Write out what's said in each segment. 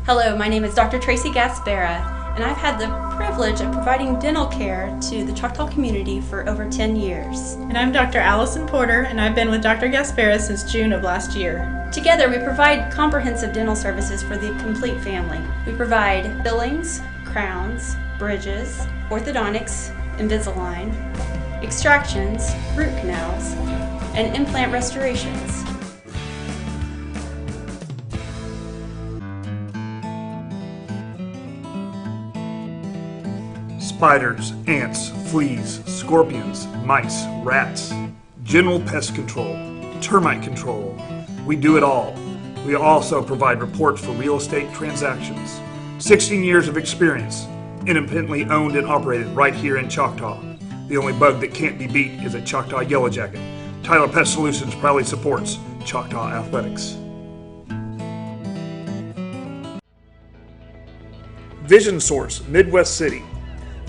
Hello, my name is Dr. Tracy Gaspera, and I've had the privilege of providing dental care to the Choctaw community for over 10 years. And I'm Dr. Allison Porter, and I've been with Dr. Gaspera since June of last year. Together, we provide comprehensive dental services for the complete family. We provide fillings, crowns, bridges, orthodontics, Invisalign, extractions, root canals, and implant restorations. Spiders, ants, fleas, scorpions, mice, rats, general pest control, termite control. We do it all. We also provide reports for real estate transactions. 16 years of experience, independently owned and operated right here in Choctaw. The only bug that can't be beat is a Choctaw yellow jacket. Tyler Pest Solutions proudly supports Choctaw athletics. Vision Source, Midwest City.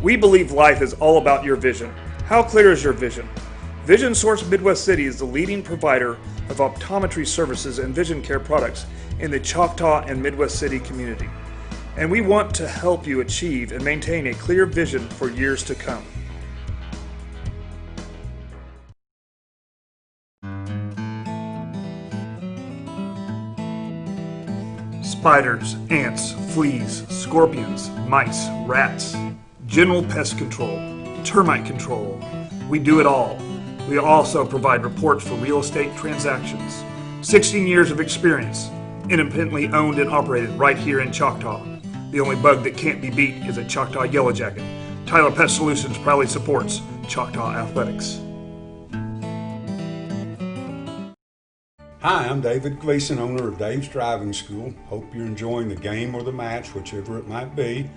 We believe life is all about your vision. How clear is your vision? Vision Source Midwest City is the leading provider of optometry services and vision care products in the Choctaw and Midwest City community. And we want to help you achieve and maintain a clear vision for years to come. Spiders, ants, fleas, scorpions, mice, rats, general pest control, termite control. We do it all. We also provide reports for real estate transactions. 16 years of experience, independently owned and operated right here in Choctaw. The only bug that can't be beat is a Choctaw yellow jacket. Tyler Pest Solutions proudly supports Choctaw athletics. Hi, I'm David Gleason, owner of Dave's Driving School. Hope you're enjoying the game or the match, whichever it might be,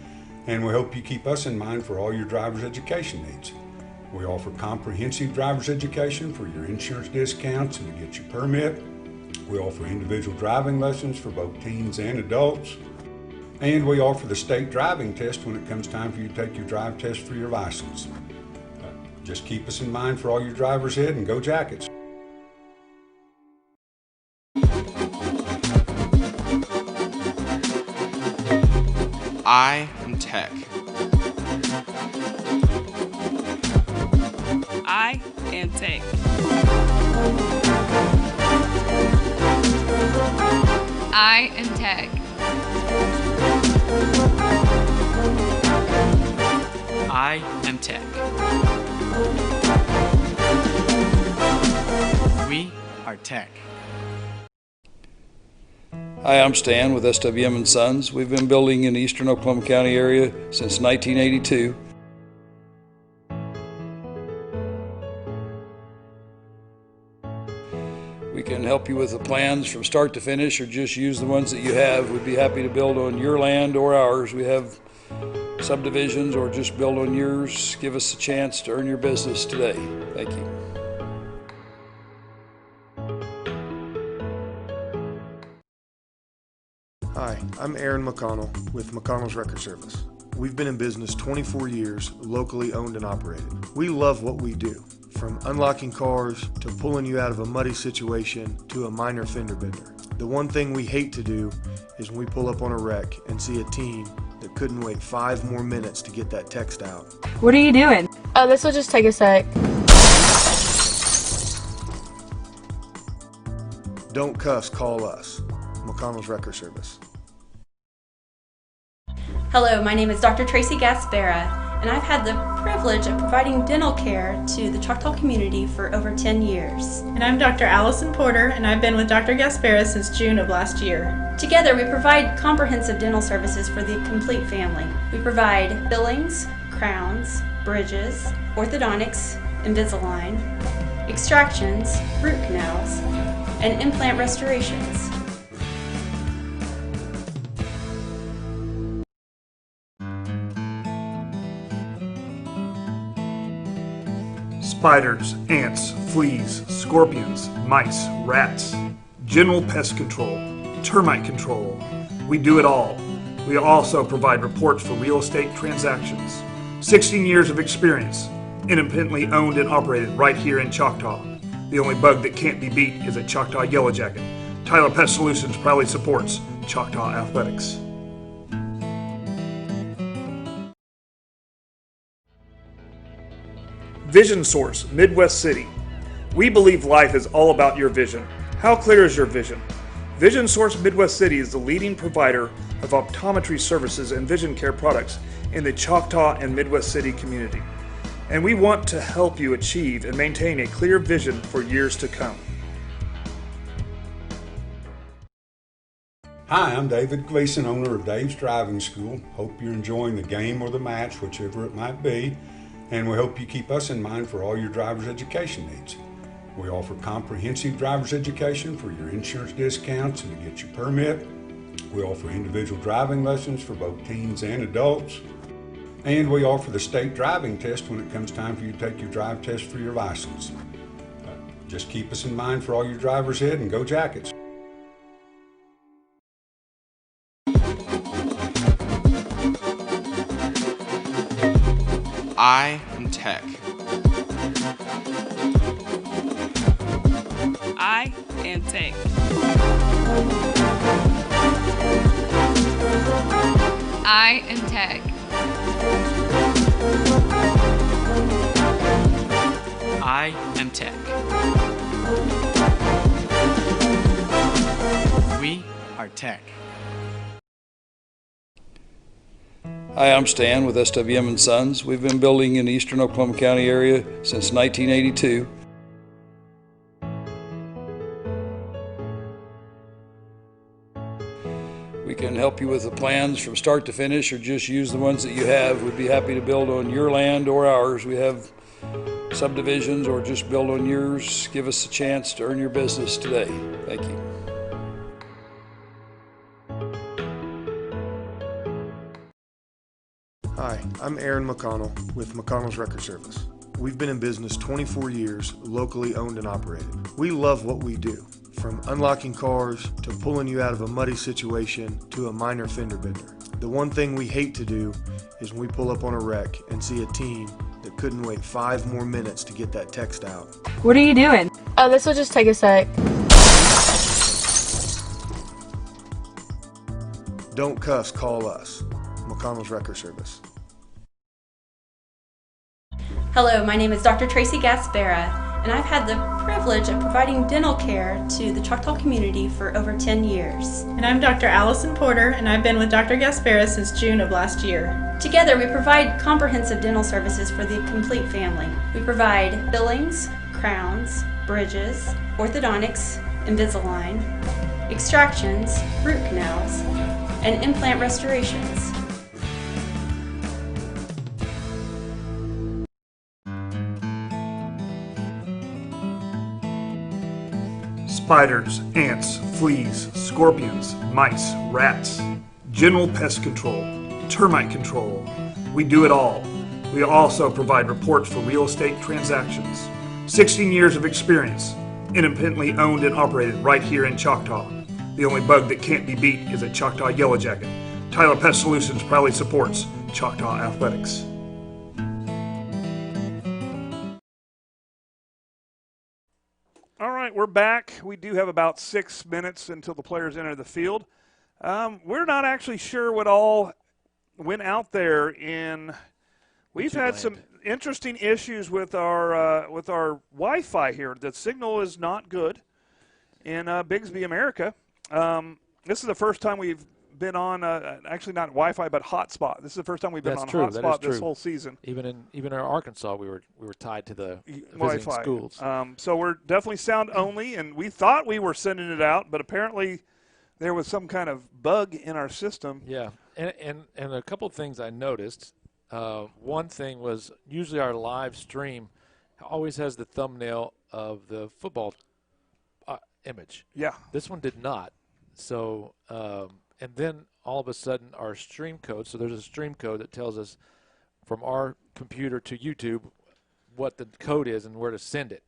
and we hope you keep us in mind for all your driver's education needs. We offer comprehensive driver's education for your insurance discounts and to get your permit. We offer individual driving lessons for both teens and adults. And we offer the state driving test when it comes time for you to take your drive test for your license. Just keep us in mind for all your drivers' ed and go Jackets. I am tech. I am tech. I am tech. I am tech. We are tech. Hi, I'm Stan with SWM and Sons. We've been building in the eastern Oklahoma County area since 1982. We can help you with the plans from start to finish or just use the ones that you have. We'd be happy to build on your land or ours. We have subdivisions or just build on yours. Give us a chance to earn your business today. Thank you. Hi, I'm Aaron McConnell with McConnell's Record Service. We've been in business 24 years, locally owned and operated. We love what we do, from unlocking cars to pulling you out of a muddy situation to a minor fender bender. The one thing we hate to do is when we pull up on a wreck and see a team that couldn't wait 5 more minutes to get that text out. What are you doing? Oh, this will just take a sec. Don't cuss, call us. McConnell's Record Service. Hello, my name is Dr. Tracy Gaspera, and I've had the privilege of providing dental care to the Choctaw community for over 10 years. And I'm Dr. Allison Porter, and I've been with Dr. Gaspera since June of last year. Together, we provide comprehensive dental services for the complete family. We provide fillings, crowns, bridges, orthodontics, Invisalign, extractions, root canals, and implant restorations. Spiders, ants, fleas, scorpions, mice, rats, general pest control, termite control. We do it all. We also provide reports for real estate transactions. 16 years of experience, independently owned and operated right here in Choctaw. The only bug that can't be beat is a Choctaw yellow jacket. Tyler Pest Solutions proudly supports Choctaw athletics. Vision Source, Midwest City. We believe life is all about your vision. How clear is your vision? Vision Source Midwest City is the leading provider of optometry services and vision care products in the Choctaw and Midwest City community. And we want to help you achieve and maintain a clear vision for years to come. Hi, I'm David Gleason, owner of Dave's Driving School. Hope you're enjoying the game or the match, whichever it might be, and we hope you keep us in mind for all your driver's education needs. We offer comprehensive driver's education for your insurance discounts and to get your permit. We offer individual driving lessons for both teens and adults. And we offer the state driving test when it comes time for you to take your drive test for your license. Just keep us in mind for all your driver's ed, and go Jackets. I am Tech. I am Tech. I am Tech. I am Tech. We are Tech. Hi, I'm Stan with SWM and Sons. We've been building in the eastern Oklahoma County area since 1982. We can help you with the plans from start to finish, or just use the ones that you have. We'd be happy to build on your land or ours. We have subdivisions, or just build on yours. Give us a chance to earn your business today. Thank you. Hi, I'm Aaron McConnell with McConnell's Record Service. We've been in business 24 years, locally owned and operated. We love what we do, from unlocking cars to pulling you out of a muddy situation to a minor fender bender. The one thing we hate to do is when we pull up on a wreck and see a team that couldn't wait 5 more minutes to get that text out. What are you doing? Oh, this will just take a sec. Don't cuss, call us. McConnell's Record Service. Hello, my name is Dr. Tracy Gaspera, and I've had the privilege of providing dental care to the Choctaw community for over 10 years. And I'm Dr. Allison Porter, and I've been with Dr. Gaspera since June of last year. Together, we provide comprehensive dental services for the complete family. We provide fillings, crowns, bridges, orthodontics, Invisalign, extractions, root canals, and implant restorations. Spiders, ants, fleas, scorpions, mice, rats, general pest control, termite control. We do it all. We also provide reports for real estate transactions. 16 years of experience, independently owned and operated right here in Choctaw. The only bug that can't be beat is a Choctaw yellow jacket. Tyler Pest Solutions proudly supports Choctaw Athletics. All right, we're back. We do have about 6 minutes until the players enter the field. We're not actually sure what all went out there in. We've had some interesting issues with our Wi-Fi here. The signal is not good in Bixby, America. This is the first time we've been on actually not Wi-Fi but hotspot. This is the first time we've been on hotspot this whole season. Even in Arkansas, we were tied to the Wi-Fi visiting schools. So we're definitely sound only, and we thought we were sending it out, but apparently there was some kind of bug in our system. Yeah, and a couple of things I noticed. One thing was usually our live stream always has the thumbnail of the football image. Yeah. This one did not. So, and then all of a sudden our stream code, so there's a stream code that tells us from our computer to YouTube what the code is and where to send it.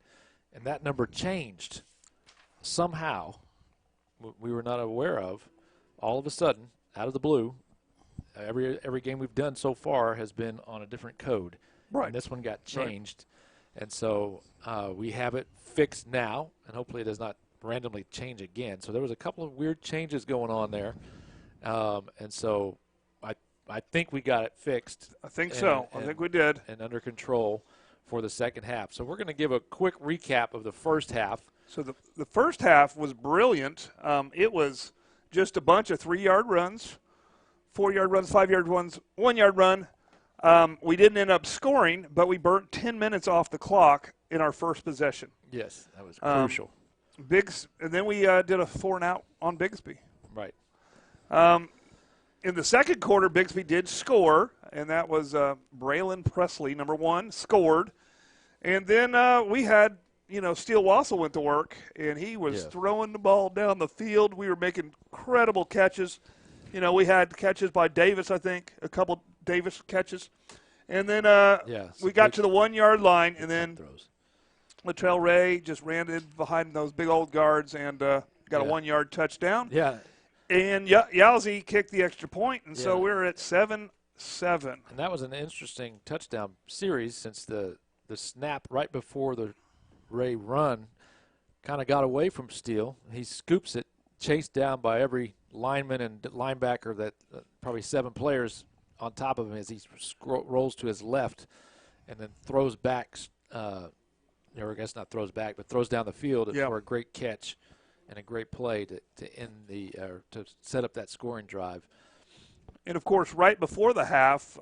And that number changed somehow. We were not aware of. All of a sudden, out of the blue, every game we've done so far has been on a different code. Right. And this one got changed. Right. And so we have it fixed now, and hopefully it does not randomly change again. So there was a couple of weird changes going on there. And so I think we got it fixed. I think so. I think we did. And under control. for the second half. So we're going to give a quick recap of the first half. So the first half was brilliant. It was just a bunch of 3-yard runs, 4-yard runs, 5-yard runs, 1-yard run. We didn't end up scoring, but we burnt 10 minutes off the clock in our first possession. Yes, that was crucial. And then we did a 4-and-out on Bixby. Right. In the second quarter, Bixby did score, and that was Braylon Presley, number 1, scored. And then we had, Steele Wassel went to work, and he was throwing the ball down the field. We were making incredible catches. We had catches by Davis, I think, a couple Davis catches. And then we got to the 1-yard line, and then Latrell Ray just ran in behind those big old guards and got a 1-yard touchdown. Yeah. And Yowzy kicked the extra point, and so we're at 7-7. And that was an interesting touchdown series since the snap right before the Ray run kind of got away from Steele. He scoops it, chased down by every lineman and linebacker, that probably 7 players on top of him as he rolls to his left and then throws back, or I guess not throws back, but throws down the field for a great catch and a great play to end to set up that scoring drive. And, of course, right before the half,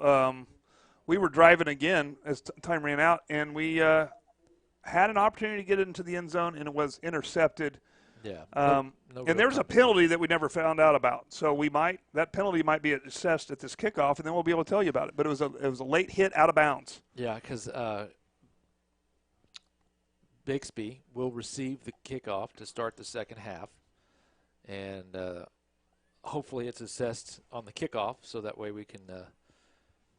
we were driving again as time ran out, and we had an opportunity to get into the end zone, and it was intercepted. Yeah. And there was a penalty that we never found out about. So that penalty might be assessed at this kickoff, and then we'll be able to tell you about it. But it was a late hit out of bounds. Yeah, because Bixby will receive the kickoff to start the second half, and hopefully it's assessed on the kickoff so that way we can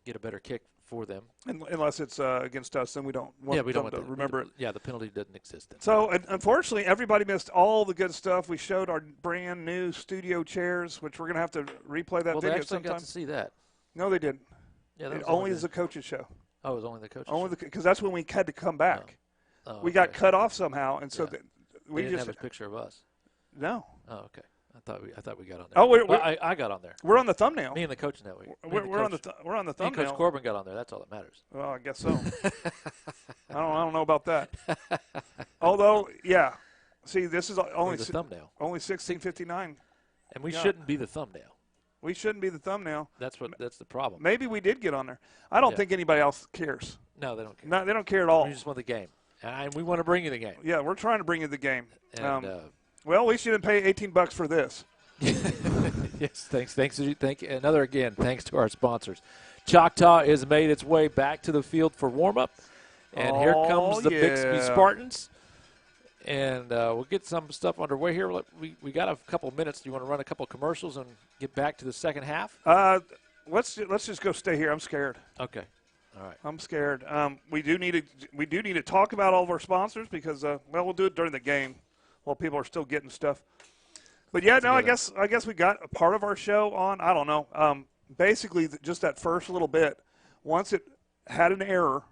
get a better kick for them. Unless it's against us, then we don't want them to remember it. Yeah, the penalty doesn't exist then. So, unfortunately, everybody missed all the good stuff. We showed our brand new studio chairs, which we're going to have to replay that video sometime. Well, they actually got to see that. No, they didn't. Yeah, that was only as a coach's show. Oh, it was only the coach's show? Because that's when we had to come back. We got cut off somehow, and so we didn't just have a picture of us. No. Oh, okay. I thought we got on there. Oh, I got on there. We're on the thumbnail. Me and the coach network. We're on the thumbnail. Me and Coach Corbin got on there. That's all that matters. Well, I guess so. I don't know about that. Although, yeah. See, this is only the thumbnail. Only 16:59. And we shouldn't be the thumbnail. We shouldn't be the thumbnail. That's the problem. Maybe we did get on there. I don't think anybody else cares. No, they don't care. No, they don't care at all. We just want the game. And we want to bring you the game. Yeah, we're trying to bring you the game. And, well, at least you didn't pay $18 for this. Yes, thanks. Thanks to our sponsors. Choctaw has made its way back to the field for warm-up. And here comes the Bixby Spartans. And we'll get some stuff underway here. We got a couple minutes. Do you want to run a couple commercials and get back to the second half? Let's just go stay here. I'm scared. Okay. All right. I'm scared. We do need to talk about all of our sponsors because we'll do it during the game while people are still getting stuff. But yeah, I guess we got a part of our show on. I don't know. Basically, just that first little bit. Once it had an error,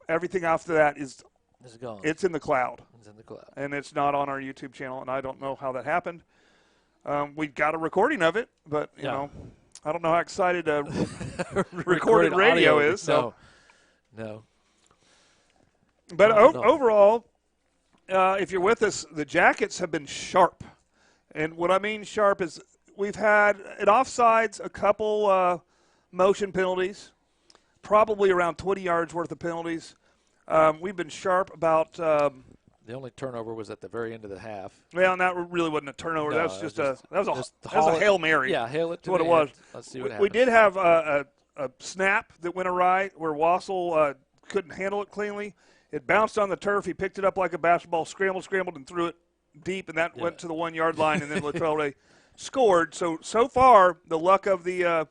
everything after that is gone. It's in the cloud. It's in the cloud, and it's not on our YouTube channel. And I don't know how that happened. We got a recording of it, but you know. I don't know how excited recorded radio is. So. No. But overall, if you're with us, the Jackets have been sharp. And what I mean sharp is we've had at offsides a couple motion penalties, probably around 20 yards worth of penalties. We've been sharp about the only turnover was at the very end of the half. Well, and that really wasn't a turnover. No, that was a Hail Mary. Yeah, hail it to what the it was. Let's see what happens. We did have a snap that went awry where Wassel couldn't handle it cleanly. It bounced on the turf. He picked it up like a basketball, scrambled, and threw it deep, and that went to the 1 yard line, and then Latrell Ray scored. So far, the luck of the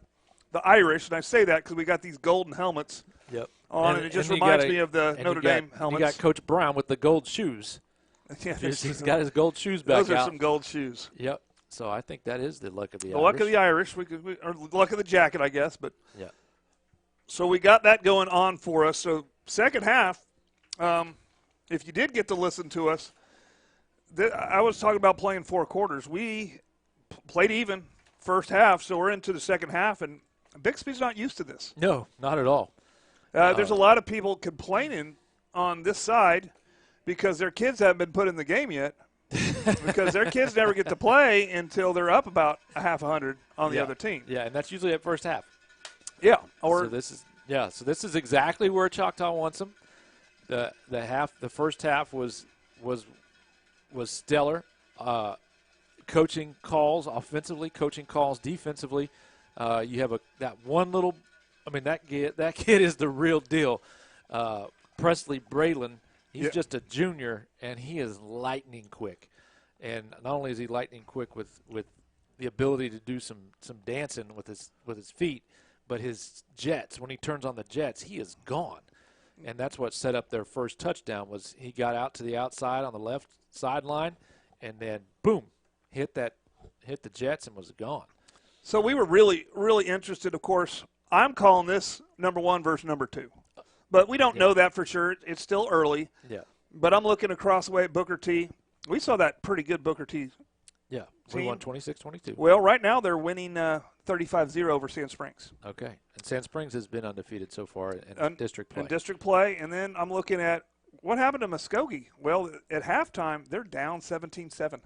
Irish, and I say that because we got these golden helmets. Yep. And it just reminds me of the Notre Dame helmets. You got Coach Brown with the gold shoes. Yeah, he's got his gold shoes back out. Those are some gold shoes. Yep. So I think that is the luck of the Irish. The luck of the Irish, or the luck of the jacket, I guess. But yeah. So we got that going on for us. So second half, if you did get to listen to us, I was talking about playing 4 quarters. We played even first half, so we're into the second half, and Bixby's not used to this. No, not at all. There's a lot of people complaining on this side because their kids haven't been put in the game yet because their kids never get to play until they're up about a half 100 on the other team. Yeah, and that's usually at first half. Yeah. So this is exactly where Choctaw wants them. The first half was stellar. Coaching calls offensively, coaching calls defensively. You have that one little. I mean, that kid is the real deal. Presley Braylon, he's just a junior, and he is lightning quick. And not only is he lightning quick with the ability to do some dancing with his feet, but his jets, when he turns on the jets, he is gone. And that's what set up their first touchdown was he got out to the outside on the left sideline, and then, boom, hit the jets and was gone. So we were really, really interested, of course. I'm calling this number 1 versus number 2. But we don't know that for sure. It's still early. Yeah. But I'm looking across the way at Booker T. We saw that pretty good Booker T. Yeah. We won 26-22. Well, right now they're winning 35-0 over Sand Springs. Okay. And Sand Springs has been undefeated so far in district play. In district play. And then I'm looking at what happened to Muskogee. Well, at halftime, they're down 17-7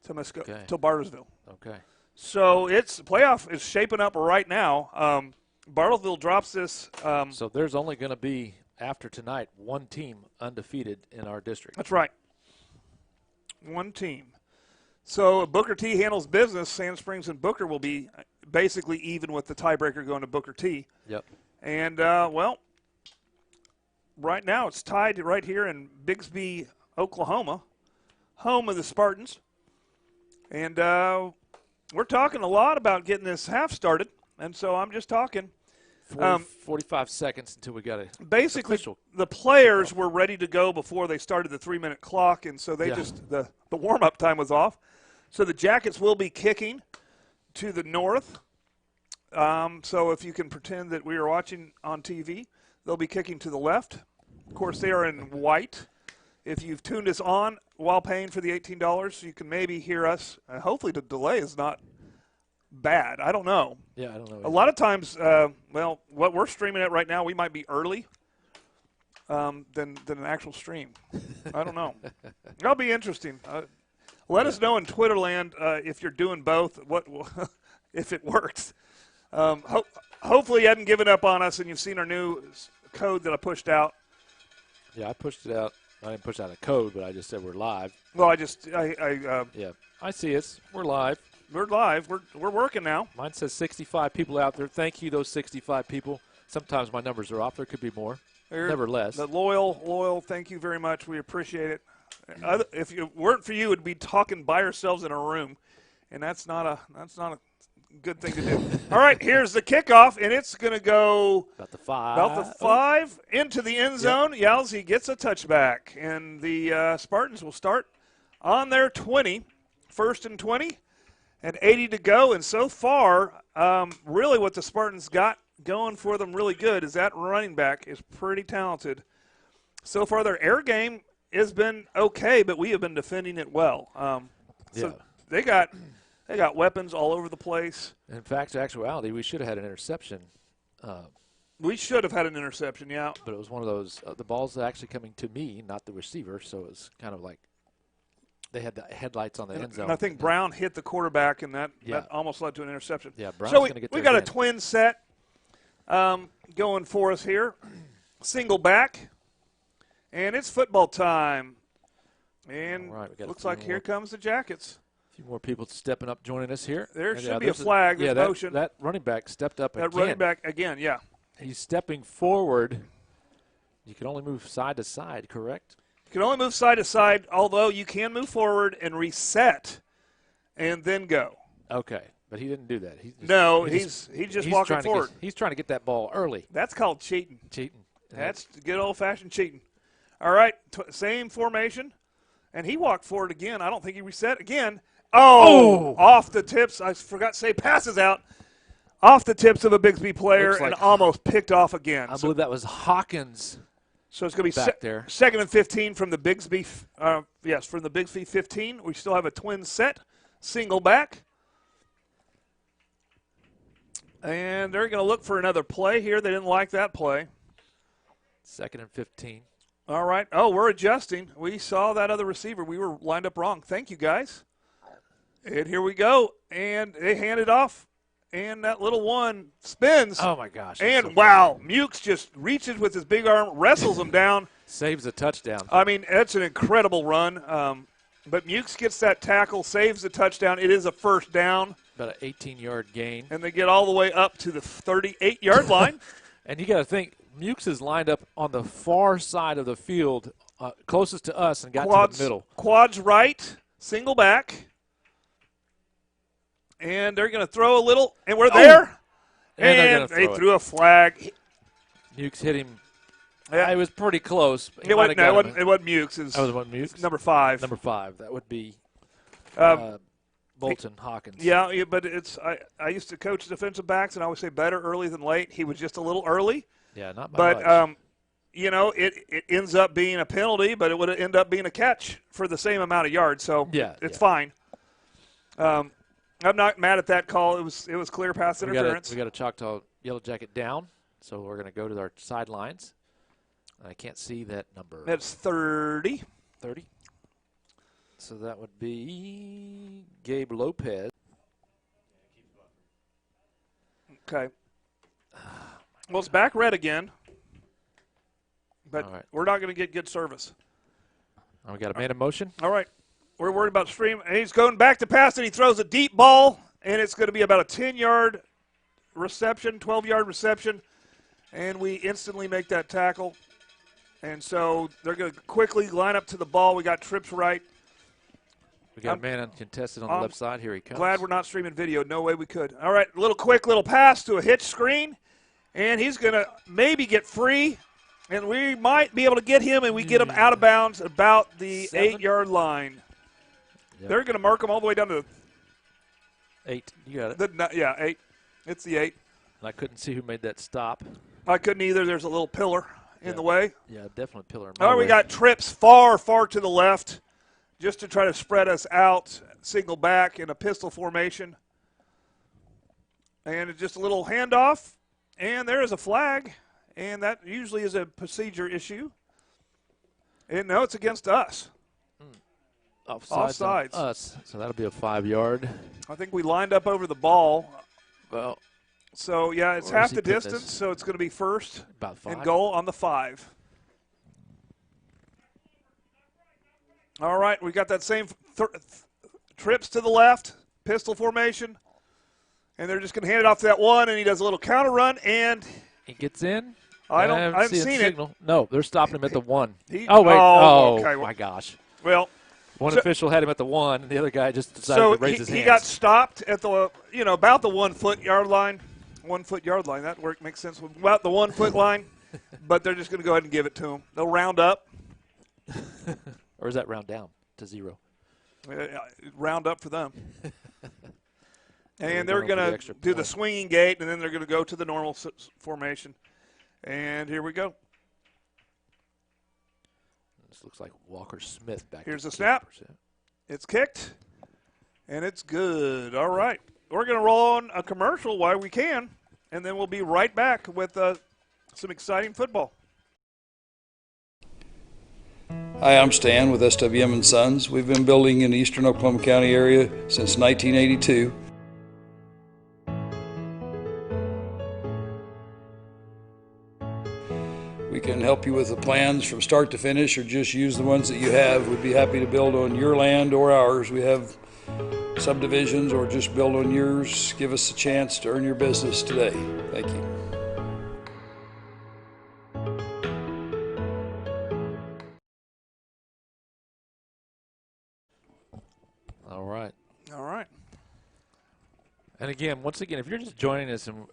to Bartlesville. Okay. So playoff is shaping up right now. Bartlesville drops this. So there's only going to be, after tonight, one team undefeated in our district. That's right. One team. So Booker T handles business. Sand Springs and Booker will be basically even with the tiebreaker going to Booker T. Yep. And, right now it's tied right here in Bixby, Oklahoma, home of the Spartans. And we're talking a lot about getting this half started. And so I'm just talking. 45 seconds until we got a basically official. The players were ready to go before they started the 3-minute clock, and so they the warm-up time was off. So the Jackets will be kicking to the north. So if you can pretend that we are watching on TV, they'll be kicking to the left. Of course, they are in white. If you've tuned us on while paying for the $18, you can maybe hear us. Hopefully the delay is not bad. I don't know. Yeah, I don't know. A lot of times, what we're streaming at right now, we might be early than an actual stream. I don't know. That'll be interesting. Let us know in Twitterland if you're doing both, if it works. Hopefully you hadn't given up on us and you've seen our new code that I pushed out. Yeah, I pushed it out. I didn't push out a code, but I just said we're live. Well, yeah, I see us. We're live. We're live. We're working now. Mine says 65 people out there. Thank you, those 65 people. Sometimes my numbers are off. There could be more. Never less. The loyal. Thank you very much. We appreciate it. If it weren't for you, it'd be talking by ourselves in a room, and that's not a good thing to do. All right, here's the kickoff, and it's going to go about the 5. About the 5 into the end zone. Yep. Yalzi gets a touchback, and the Spartans will start on their 20, 1st and 20. And 80 to go, and so far, really what the Spartans got going for them really good is that running back is pretty talented. So far, their air game has been okay, but we have been defending it well. So they got weapons all over the place. In fact, in actuality, we should have had an interception. We should have had an interception, yeah. But it was one of those, the ball's actually coming to me, not the receiver, so it was kind of like they had the headlights on the end zone. And I think Brown hit the quarterback, and that almost led to an interception. Yeah, Brown's so going to get there we got again. a twin set going for us here. Single back, and it's football time. And looks like here comes the Jackets. A few more people stepping up, joining us here. There should be a flag. There's motion. That running back stepped up again. That running back again, yeah. He's stepping forward. You can only move side to side, correct? You can only move side to side, although you can move forward and reset and then go. Okay, but he didn't do that. He's just walking forward. He's trying to get that ball early. That's called cheating. Cheating. That's good old-fashioned cheating. All right, same formation. And he walked forward again. I don't think he reset again. Oh! Off the tips. I forgot to say passes out. Off the tips of a Bixby player and almost picked off again. I believe that was Hawkins. So it's going to be back there. 2nd and 15 from the Bixby. From the Bixby 15. We still have a twin set, single back. And they're going to look for another play here. They didn't like that play. 2nd and 15. All right. Oh, we're adjusting. We saw that other receiver. We were lined up wrong. Thank you, guys. And here we go. And they hand it off. And that little one spins. Oh, my gosh. And, so wow, Mukes just reaches with his big arm, wrestles him down. Saves a touchdown. I mean, that's an incredible run. But Mukes gets that tackle, saves the touchdown. It is a first down. About an 18-yard gain. And they get all the way up to the 38-yard line. And you got to think, Mukes is lined up on the far side of the field, closest to us, and got to the middle. Quads right, single back. And they're going to throw a little, and we're there. And they threw a flag. Mukes hit him. Yeah. It was pretty close. It wasn't Mukes. It was Mukes? Number 5. Number 5. That would be Bolton Hawkins. Yeah, but I used to coach defensive backs, and I always say better early than late. He was just a little early. Yeah, not by much. But, it ends up being a penalty, but it would end up being a catch for the same amount of yards. So it's fine. I'm not mad at that call. It was clear pass interference. We got a Choctaw Yellow Jacket down, so we're going to go to our sidelines. I can't see that number. That's 30. 30. So that would be Gabe Lopez. Okay. Well, it's back red again, but we're not going to get good service. We got a man in motion. All right. We're worried about stream. And he's going back to pass, and he throws a deep ball, and it's going to be about a 10-yard reception, 12-yard reception, and we instantly make that tackle. And so they're going to quickly line up to the ball. We got trips right. We got a man uncontested on the left side. Here he comes. Glad we're not streaming video. No way we could. All right, quick little pass to a hitch screen, and he's going to maybe get free. And we might be able to get him, and we get him out of bounds about the 8-yard line. Yep. They're going to mark him all the way down to 8. You got it. 8. It's the 8. I couldn't see who made that stop. I couldn't either. There's a little pillar in the way. Yeah, definitely pillar. All right, we got trips far to the left just to try to spread us out, single back in a pistol formation. And it's just a little handoff, and there is a flag, and that usually is a procedure issue. And no, it's against us. Offsides. Us. So that'll be a 5-yard. I think we lined up over the ball. Well, so, yeah, it's half the distance, so it's going to be first and goal on the 5. All right, we got that same trips to the left, pistol formation, and they're just going to hand it off to that one, and he does a little counter run, and he gets in. I haven't seen it. No, they're stopping him at the 1. Okay. My gosh. Well, one official had him at the 1, and the other guy just decided to raise his hands. He got stopped at the about the 1 foot yard line. 1 foot yard line. That work makes sense. About the 1 foot line, but they're just going to go ahead and give it to him. They'll round up. Or is that round down to 0? Round up for them. And they're going to do the swinging gate, and then they're going to go to the normal formation. And here we go. This looks like Walker Smith back. Here's the snap. It's kicked, and it's good. All right. We're going to roll on a commercial while we can, and then we'll be right back with some exciting football. Hi, I'm Stan with SWM and Sons. We've been building in the eastern Oklahoma County area since 1982. We can help you with the plans from start to finish, or just use the ones that you have. We'd be happy to build on your land or ours. We have subdivisions, or just build on yours. Give us a chance to earn your business today. Thank you. All right. And again, once again, if you're just joining us and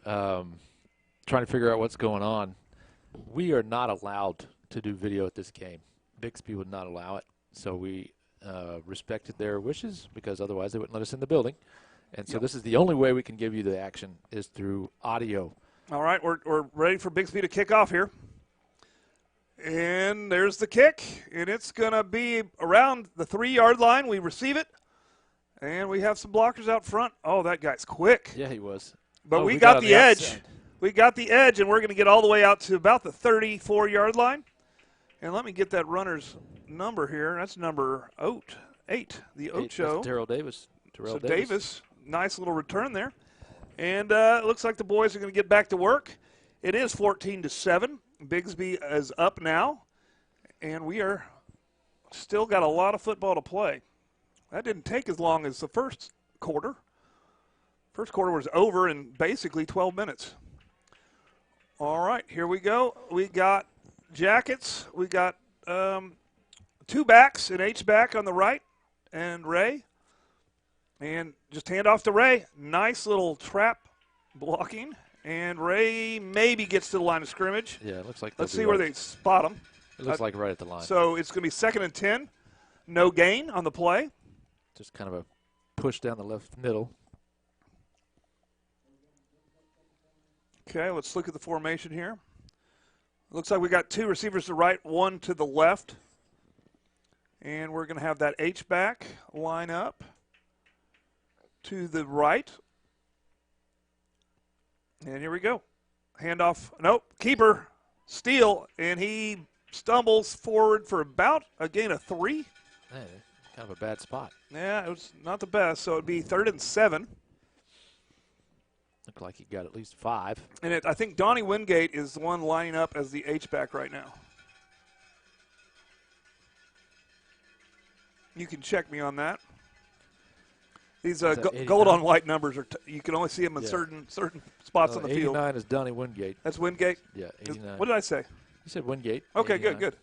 trying to figure out what's going on, we are not allowed to do video at this game. Bixby would not allow it, so we respected their wishes, because otherwise they wouldn't let us in the building. And so this is the only way we can give you the action, is through audio. All right, we're ready for Bixby to kick off here. And there's the kick, and it's going to be around the 3-yard line. We receive it, and we have some blockers out front. Oh, that guy's quick. Yeah, he was. But we got the edge. We got the edge, and we're going to get all the way out to about the 34-yard line. And let me get that runner's number here. That's number 8, the Ocho. Terrell Davis. So Davis, nice little return there. And it looks like the boys are going to get back to work. It is 14-7. Bixby is up now, and we are still got a lot of football to play. That didn't take as long as the first quarter. First quarter was over in basically 12 minutes. All right, here we go. We got Jackets. We got 2 backs, an H-back on the right, and Ray. And just hand off to Ray. Nice little trap blocking. And Ray maybe gets to the line of scrimmage. Yeah, it looks like. Let's see where they spot him. It looks like right at the line. So it's going to be 2nd and 10. No gain on the play. Just kind of a push down the left middle. Okay, let's look at the formation here. Looks like we got 2 receivers to the right, 1 to the left. And we're going to have that H-back line up to the right. And here we go. Handoff. Nope. Keeper. Steal. And he stumbles forward for about a gain of 3. Hey, kind of a bad spot. Yeah, it was not the best. So it'd be 3rd and 7. Looked like he got at least 5. And I think Donnie Wingate is the one lining up as the H-back right now. You can check me on that. These gold on white numbers are you can only see them in certain spots on the field. 89 is Donnie Wingate. That's Wingate? Yeah, 89. What did I say? You said Wingate. Okay, 89. good.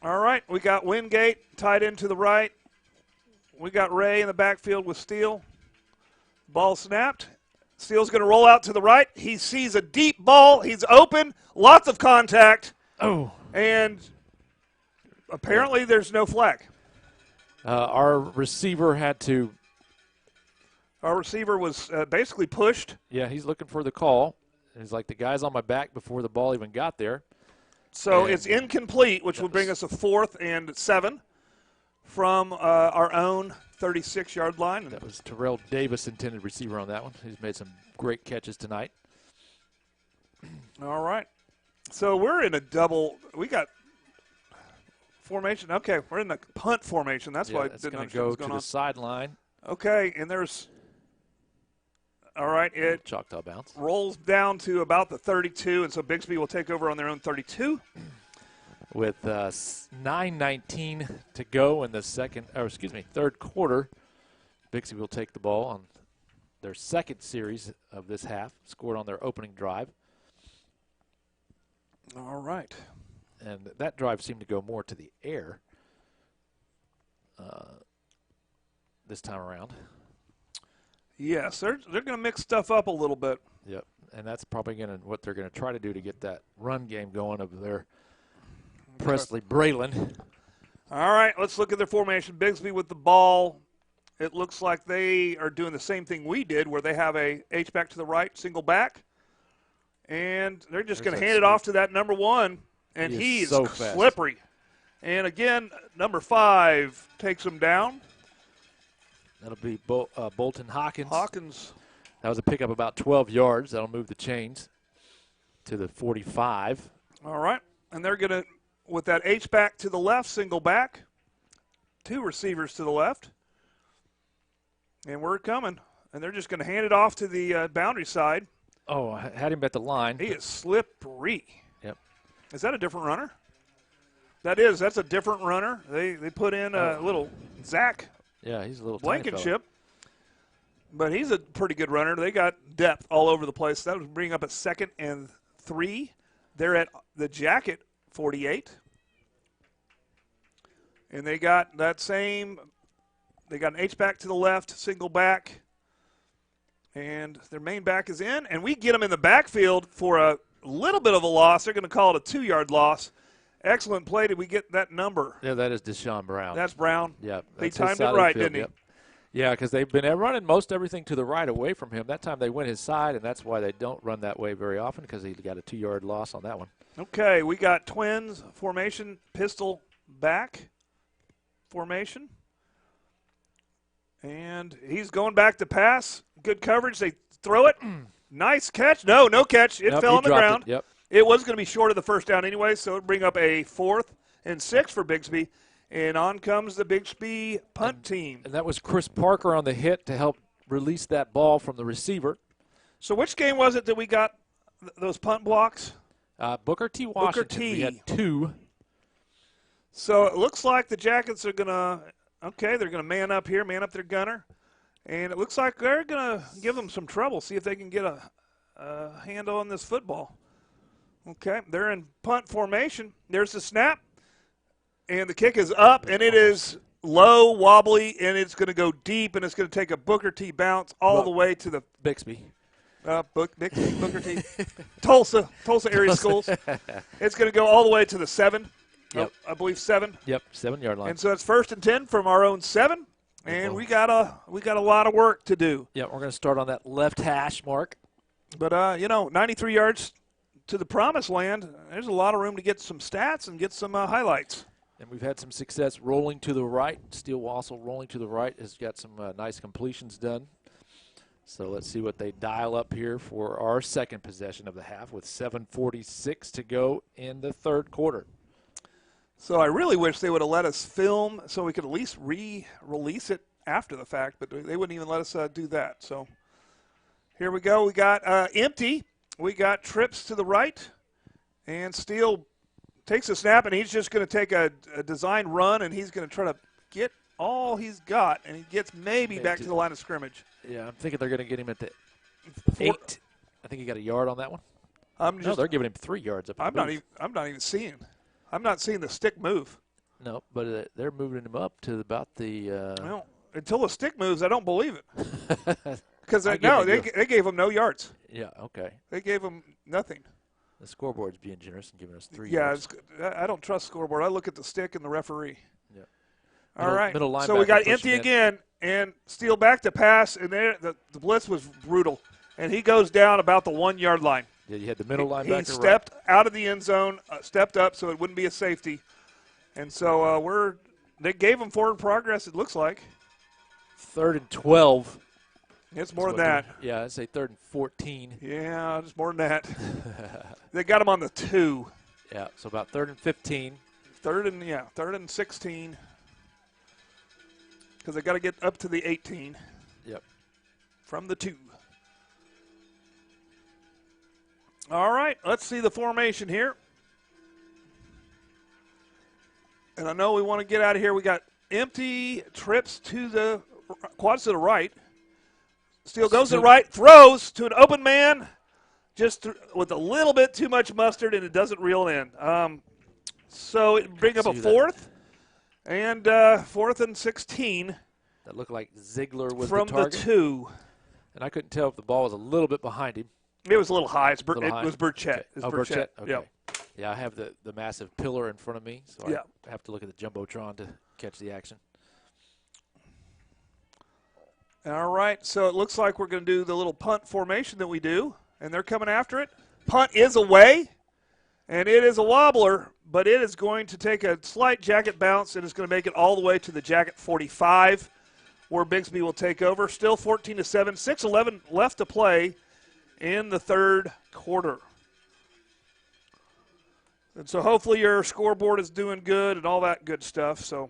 All right, we got Wingate tied into the right. We got Ray in the backfield with Steele. Ball snapped. Steele's going to roll out to the right. He sees a deep ball. He's open. Lots of contact. Oh. And apparently there's no flag. Our receiver had to. Our receiver was basically pushed. Yeah, he's looking for the call. He's like, the guy's on my back before the ball even got there. So it's incomplete, which will bring us a 4th and 7 from our own 36-yard line. That was Terrell Davis, intended receiver on that one. He's made some great catches tonight. All right. So we're in a double. We got formation. Okay, we're in the punt formation. That's why I didn't understand what's going on. To the sideline. Okay, and there's – all right. It Choctaw bounce. Rolls down to about the 32, and so Bixby will take over on their own 32. With 9:19 to go in the third quarter, Bixby will take the ball on their second series of this half, scored on their opening drive. All right. And that drive seemed to go more to the air this time around. Yes, they're going to mix stuff up a little bit. Yep, and that's probably what they're going to try to do to get that run game going of their Presley Braylon. All right, let's look at their formation. Bixby with the ball. It looks like they are doing the same thing we did, where they have a H-back to the right, single back. And they're just going to hand it off to that number 1. And he is so slippery. And again, number 5 takes him down. That'll be Bolton Hawkins. Hawkins. That was a pickup about 12 yards. That'll move the chains to the 45. All right. And they're going to, with that H-back to the left, single back, 2 receivers to the left. And we're coming. And they're just going to hand it off to the boundary side. Oh, I had him at the line. He is slippery. Yep. Is that a different runner? That's a different runner. They put in a little Zach. Yeah, he's a little Blankenship. But he's a pretty good runner. They got depth all over the place. That would bring up a 2nd and 3. They're at the Jacket 48. And they got that same – they got an H-back to the left, single back. And their main back is in. And we get them in the backfield for a little bit of a loss. They're going to call it a 2-yard loss. Excellent play. Did we get that number? Yeah, that is Deshaun Brown. That's Brown. Yeah. He timed it right, didn't he? Yep. Yeah, because they've been running most everything to the right away from him. That time they went his side, and that's why they don't run that way very often, because he got a 2-yard loss on that one. Okay, we got twins formation, pistol back formation. And he's going back to pass. Good coverage. They throw it. Nice catch. No catch. It Nope, fell he on the dropped ground. it. Yep. It was going to be short of the first down anyway, so it would bring up a 4th and 6 for Bixby. And on comes the Bixby punt team. And that was Chris Parker on the hit to help release that ball from the receiver. So which game was it that we got those punt blocks? Booker T. Washington. Booker T. We had 2. So it looks like the Jackets are going to, they're going to man up here, man up their gunner. And it looks like they're going to give them some trouble, see if they can get a handle on this football. Okay, they're in punt formation. There's the snap, and the kick is up, and it is low, wobbly, and it's going to go deep, and it's going to take a Booker T bounce all the way to the Bixby. Bixby, Booker T. Tulsa area schools. It's going to go all the way to the 7. Yep. I believe 7. Yep, 7-yard line. And so it's 1st and 10 from our own 7, and we got a lot of work to do. Yeah, we're going to start on that left hash mark. But 93 yards to the promised land. There's a lot of room to get some stats and get some highlights. And we've had some success rolling to the right. Steele Wassel rolling to the right has got some nice completions done. So let's see what they dial up here for our second possession of the half with 7:46 to go in the third quarter. So I really wish they would have let us film so we could at least re-release it after the fact, but they wouldn't even let us do that. So here we go. We got empty. We got trips to the right, and Steele takes a snap, and he's just going to take a design run, and he's going to try to get all he's got, and he gets maybe back to the line of scrimmage. Yeah, I'm thinking they're going to get him at the 8. I think he got a yard on that one. No, they're giving him 3 yards up. I'm not even seeing. I'm not seeing the stick move. No, but they're moving him up to about the. Well, until the stick moves, I don't believe it. Because they gave him no yards. Yeah, okay. They gave him nothing. The scoreboard's being generous and giving us 3 yards. Yeah, I don't trust scoreboard. I look at the stick and the referee. Yeah. All right. Middle linebacker. So we got empty again, and Steele back to pass, and there the blitz was brutal, and he goes down about the 1 yard line. Yeah, you had the middle linebacker. He stepped out of the end zone, stepped up, so it wouldn't be a safety, and so they gave him forward progress. It looks like 3rd and 12. It's more than that. Yeah, I'd say 3rd and 14. Yeah, it's more than that. They got him on the 2. Yeah, so about 3rd and 15. 3rd and 16. Because they got to get up to the 18. Yep. From the 2. All right, let's see the formation here. And I know we want to get out of here. We got empty, trips to the quads to the right. Steele goes to the right, throws to an open man, just with a little bit too much mustard, and it doesn't reel in. So it bring up a 4th, and 4th and 16. That looked like Ziegler was from the target. The 2. And I couldn't tell if the ball was a little bit behind him. It was a little high. It was Burchett. Okay. Burchett. Okay. Yep. Yeah, I have the massive pillar in front of me, so I have to look at the Jumbotron to catch the action. All right, so it looks like we're going to do the little punt formation that we do, and they're coming after it. Punt is away, and it is a wobbler, but it is going to take a slight jacket bounce, and it's going to make it all the way to the jacket 45, where Bixby will take over. Still 14-7, 6:11 left to play in the third quarter. And so hopefully your scoreboard is doing good and all that good stuff. So,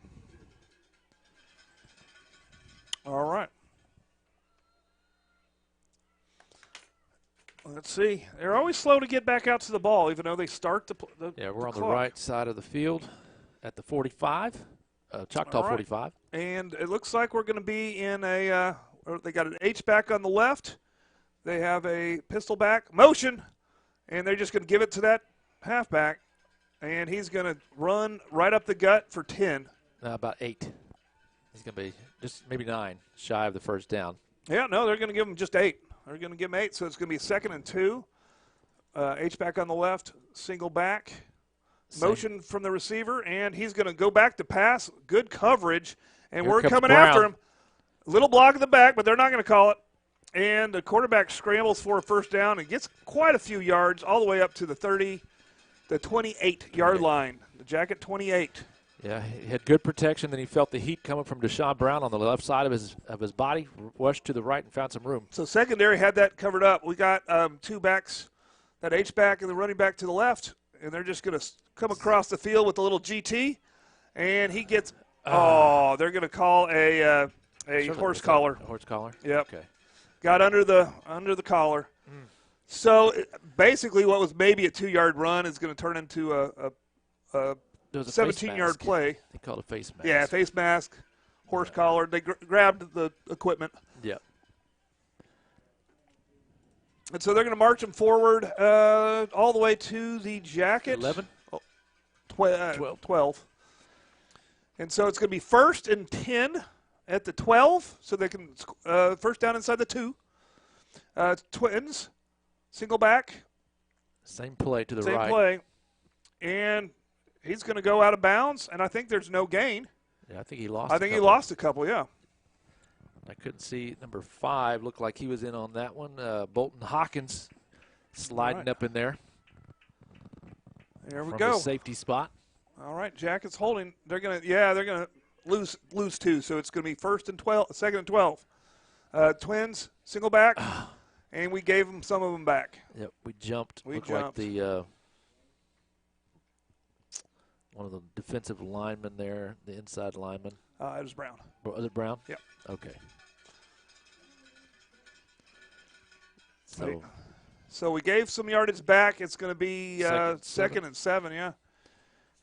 all right. Let's see. They're always slow to get back out to the ball, even though they start the Yeah, we're on the the right side of the field at the 45, Choctaw 45. And it looks like we're going to be in a they got an H-back on the left. They have a pistol back motion, and they're just going to give it to that halfback, and he's going to run right up the gut for 10. About 8. He's going to be just maybe 9 shy of the first down. Yeah, no, they're going to give him just 8. They're going to give him 8, so it's going to be 2nd and 2. H-back on the left, single back. Motion from the receiver, and he's going to go back to pass. Good coverage, and we're coming after him. Little block in the back, but they're not going to call it. And the quarterback scrambles for a first down and gets quite a few yards all the way up to the 28-yard line. The jacket 28. Yeah, he had good protection. Then he felt the heat coming from Deshaun Brown on the left side of his body, rushed to the right and found some room. So secondary had that covered up. We got two backs, that H-back and the running back to the left, and they're just going to come across the field with a little GT, and he gets they're going to call a horse collar. A horse collar? Yep. Okay. Got under the collar. So basically what was maybe a 2-yard run is going to turn into a 17-yard play. They call it a face mask. Yeah, face mask, horse collar. They grabbed the equipment. Yep. And so they're going to march them forward all the way to the jacket. 11? 12. And so it's going to be 1st and 10 at the 12, so they can first down inside the 2. Twins, single back. Same play to the right. right. Same play. And he's going to go out of bounds, and I think there's no gain. Yeah, I think he lost he lost a couple, yeah. I couldn't see number 5. Looked like he was in on that one. Bolton Hawkins sliding up in there. There we from go. The safety spot. All right, Jackets holding. They're gonna lose 2, so it's gonna be 2nd and 12. Twins single back, and we gave them some of them back. Yep, we jumped. Looked like the one of the defensive linemen there, the inside lineman. It was Brown. Was it Brown? Yep. Okay. So we gave some yardage back. It's going to be second and 7, yeah.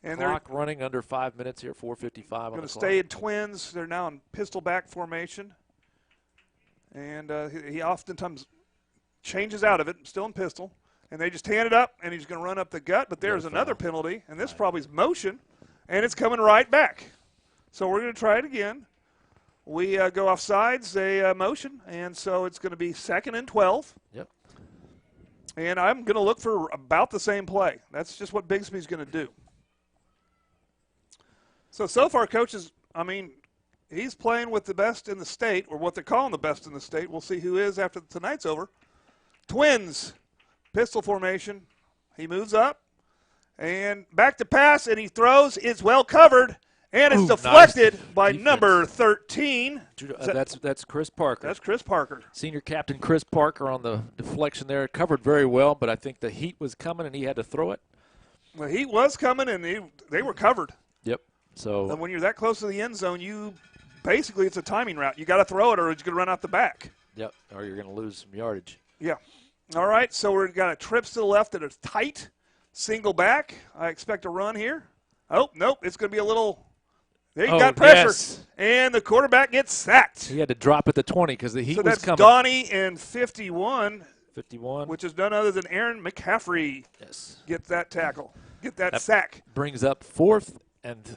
And clock running under 5 minutes here, 4:55. Going to stay in twins. They're now in pistol back formation. And he oftentimes changes out of it, still in pistol. And they just hand it up, and he's going to run up the gut. But there's another penalty, and this probably is motion, and it's coming right back. So we're going to try it again. We go off sides, they motion, and so it's going to be 2nd and 12. Yep. And I'm going to look for about the same play. That's just what Bixby's going to do. So far, coaches, he's playing with the best in the state, or what they're calling the best in the state. We'll see who is after tonight's over. Twins, pistol formation. He moves up, and back to pass, and he throws. It's well covered, and it's deflected by number 13. That's Chris Parker. That's Chris Parker. Senior captain Chris Parker on the deflection there. Covered very well, but I think the heat was coming, and he had to throw it. The heat was coming, and they were covered. Yep. So and when you're that close to the end zone, basically it's a timing route. You got to throw it, or it's going to run out the back. Yep. Or you're going to lose some yardage. Yeah. All right. So we've got a trips to the left that are tight, single back. I expect a run here. Oh nope, it's going to be a little. They got pressure, and the quarterback gets sacked. He had to drop at the 20 because the heat was coming. So that's Donnie in 51. 51. Which is none other than Aaron McCaffrey. Yes. Get that tackle. Get that sack. Brings up 4th and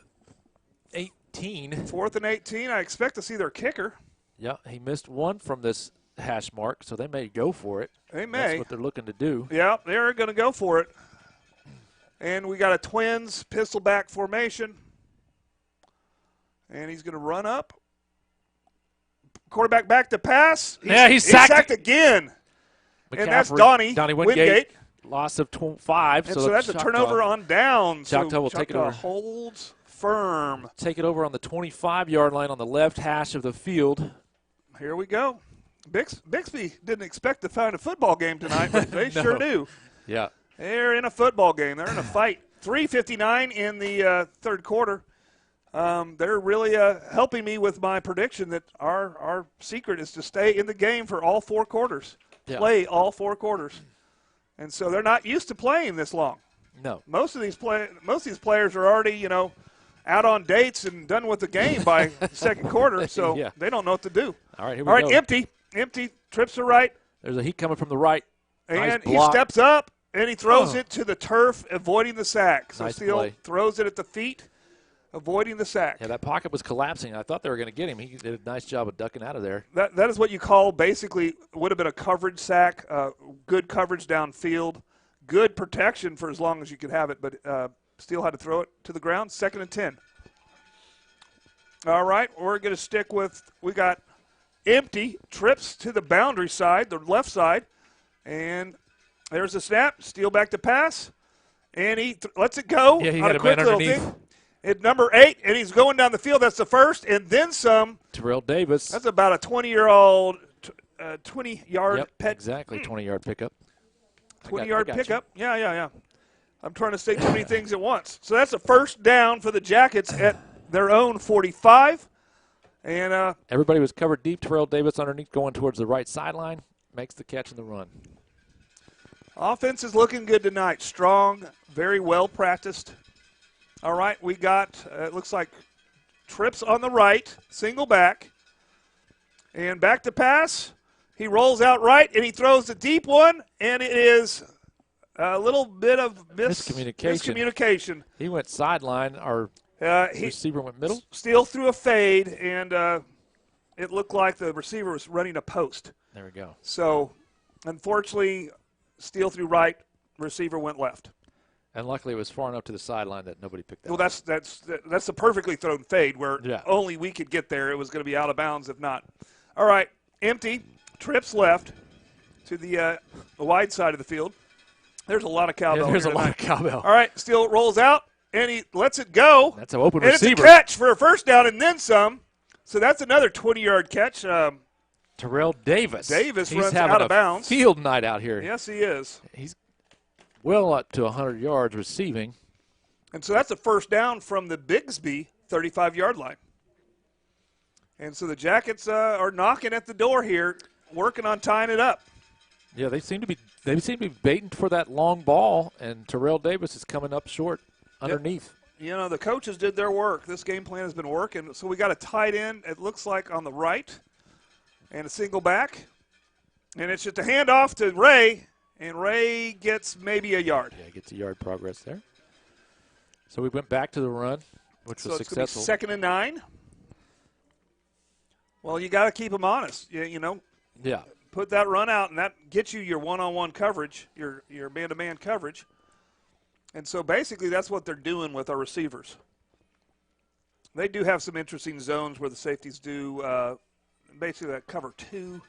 18. 4th and 18. I expect to see their kicker. Yeah, he missed one from this hash mark, so they may go for it. They may. That's what they're looking to do. Yeah, they're going to go for it. And we got a twins pistol back formation. And he's going to run up. Quarterback back to pass. He's sacked again. McCaffrey, and that's Donnie Wingate. Loss of 5. And so that's a turnover on down. Choctaw will take it over. Holds firm. Take it over on the 25-yard line on the left hash of the field. Here we go. Bixby didn't expect to find a football game tonight, but they sure do. Yeah. They're in a football game. They're in a fight. 3:59 in the third quarter. They're really helping me with my prediction that our secret is to stay in the game for all 4 quarters. Yeah. Play all 4 quarters. And so they're not used to playing this long. No. Most of these players are already, out on dates and done with the game by the second quarter, so they don't know what to do. All right, here we go. Empty, trips to right. There's a heat coming from the right. And he steps up, and he throws it to the turf, avoiding the sack. So Steele throws it at the feet, avoiding the sack. Yeah, that pocket was collapsing. I thought they were going to get him. He did a nice job of ducking out of there. That is what you call basically would have been a coverage sack, good coverage downfield, good protection for as long as you could have it, but Steele had to throw it to the ground. 2nd and 10. All right, we're going to stick with, we got empty, trips to the boundary side, the left side, and there's a snap. Steele back to pass, and he lets it go. Yeah, he had a man underneath. at number 8, and he's going down the field. That's the first, and then some. Terrell Davis. That's about a 20-year-old, 20-yard pet. Exactly, 20-yard pickup. 20-yard pickup. Yeah. I'm trying to say too many things at once. So that's a first down for the Jackets at their own 45. And everybody was covered deep. Terrell Davis underneath going towards the right sideline. Makes the catch in the run. Offense is looking good tonight. Strong, very well practiced. All right, we got, it looks like trips on the right, single back. And back to pass. He rolls out right, and he throws the deep one, and it is a little bit of miscommunication. He went sideline. Our receiver went middle. Steele threw a fade, and it looked like the receiver was running a post. There we go. So, unfortunately, Steele threw right, receiver went left. And luckily, it was far enough to the sideline that nobody picked that. Well, that's a perfectly thrown fade where only we could get there. It was going to be out of bounds if not. All right, empty. Trips left to the wide side of the field. There's a lot of cowbell. Yeah, there's a lot of cowbell. All right, Steele rolls out, and he lets it go. That's an open receiver. And it's a catch for a first down and then some. So that's another 20-yard catch. Terrell Davis. He's runs out of bounds. Field night out here. Yes, he is. He's well up to 100 yards receiving. And so that's a first down from the Bixby 35-yard line. And so the Jackets are knocking at the door here, working on tying it up. Yeah, they seem to be baiting for that long ball, and Terrell Davis is coming up short underneath. You know, the coaches did their work. This game plan has been working. So we got a tight end, it looks like, on the right, and a single back. And it's just a handoff to Ray, and Ray gets maybe a yard. Yeah, gets a yard progress there. So we went back to the run, which was successful. So it's going to be 2nd and 9. Well, you got to keep them honest, you know. Yeah. Put that run out, and that gets you your one-on-one coverage, your man-to-man coverage. And so basically that's what they're doing with our receivers. They do have some interesting zones where the safeties do basically that cover 2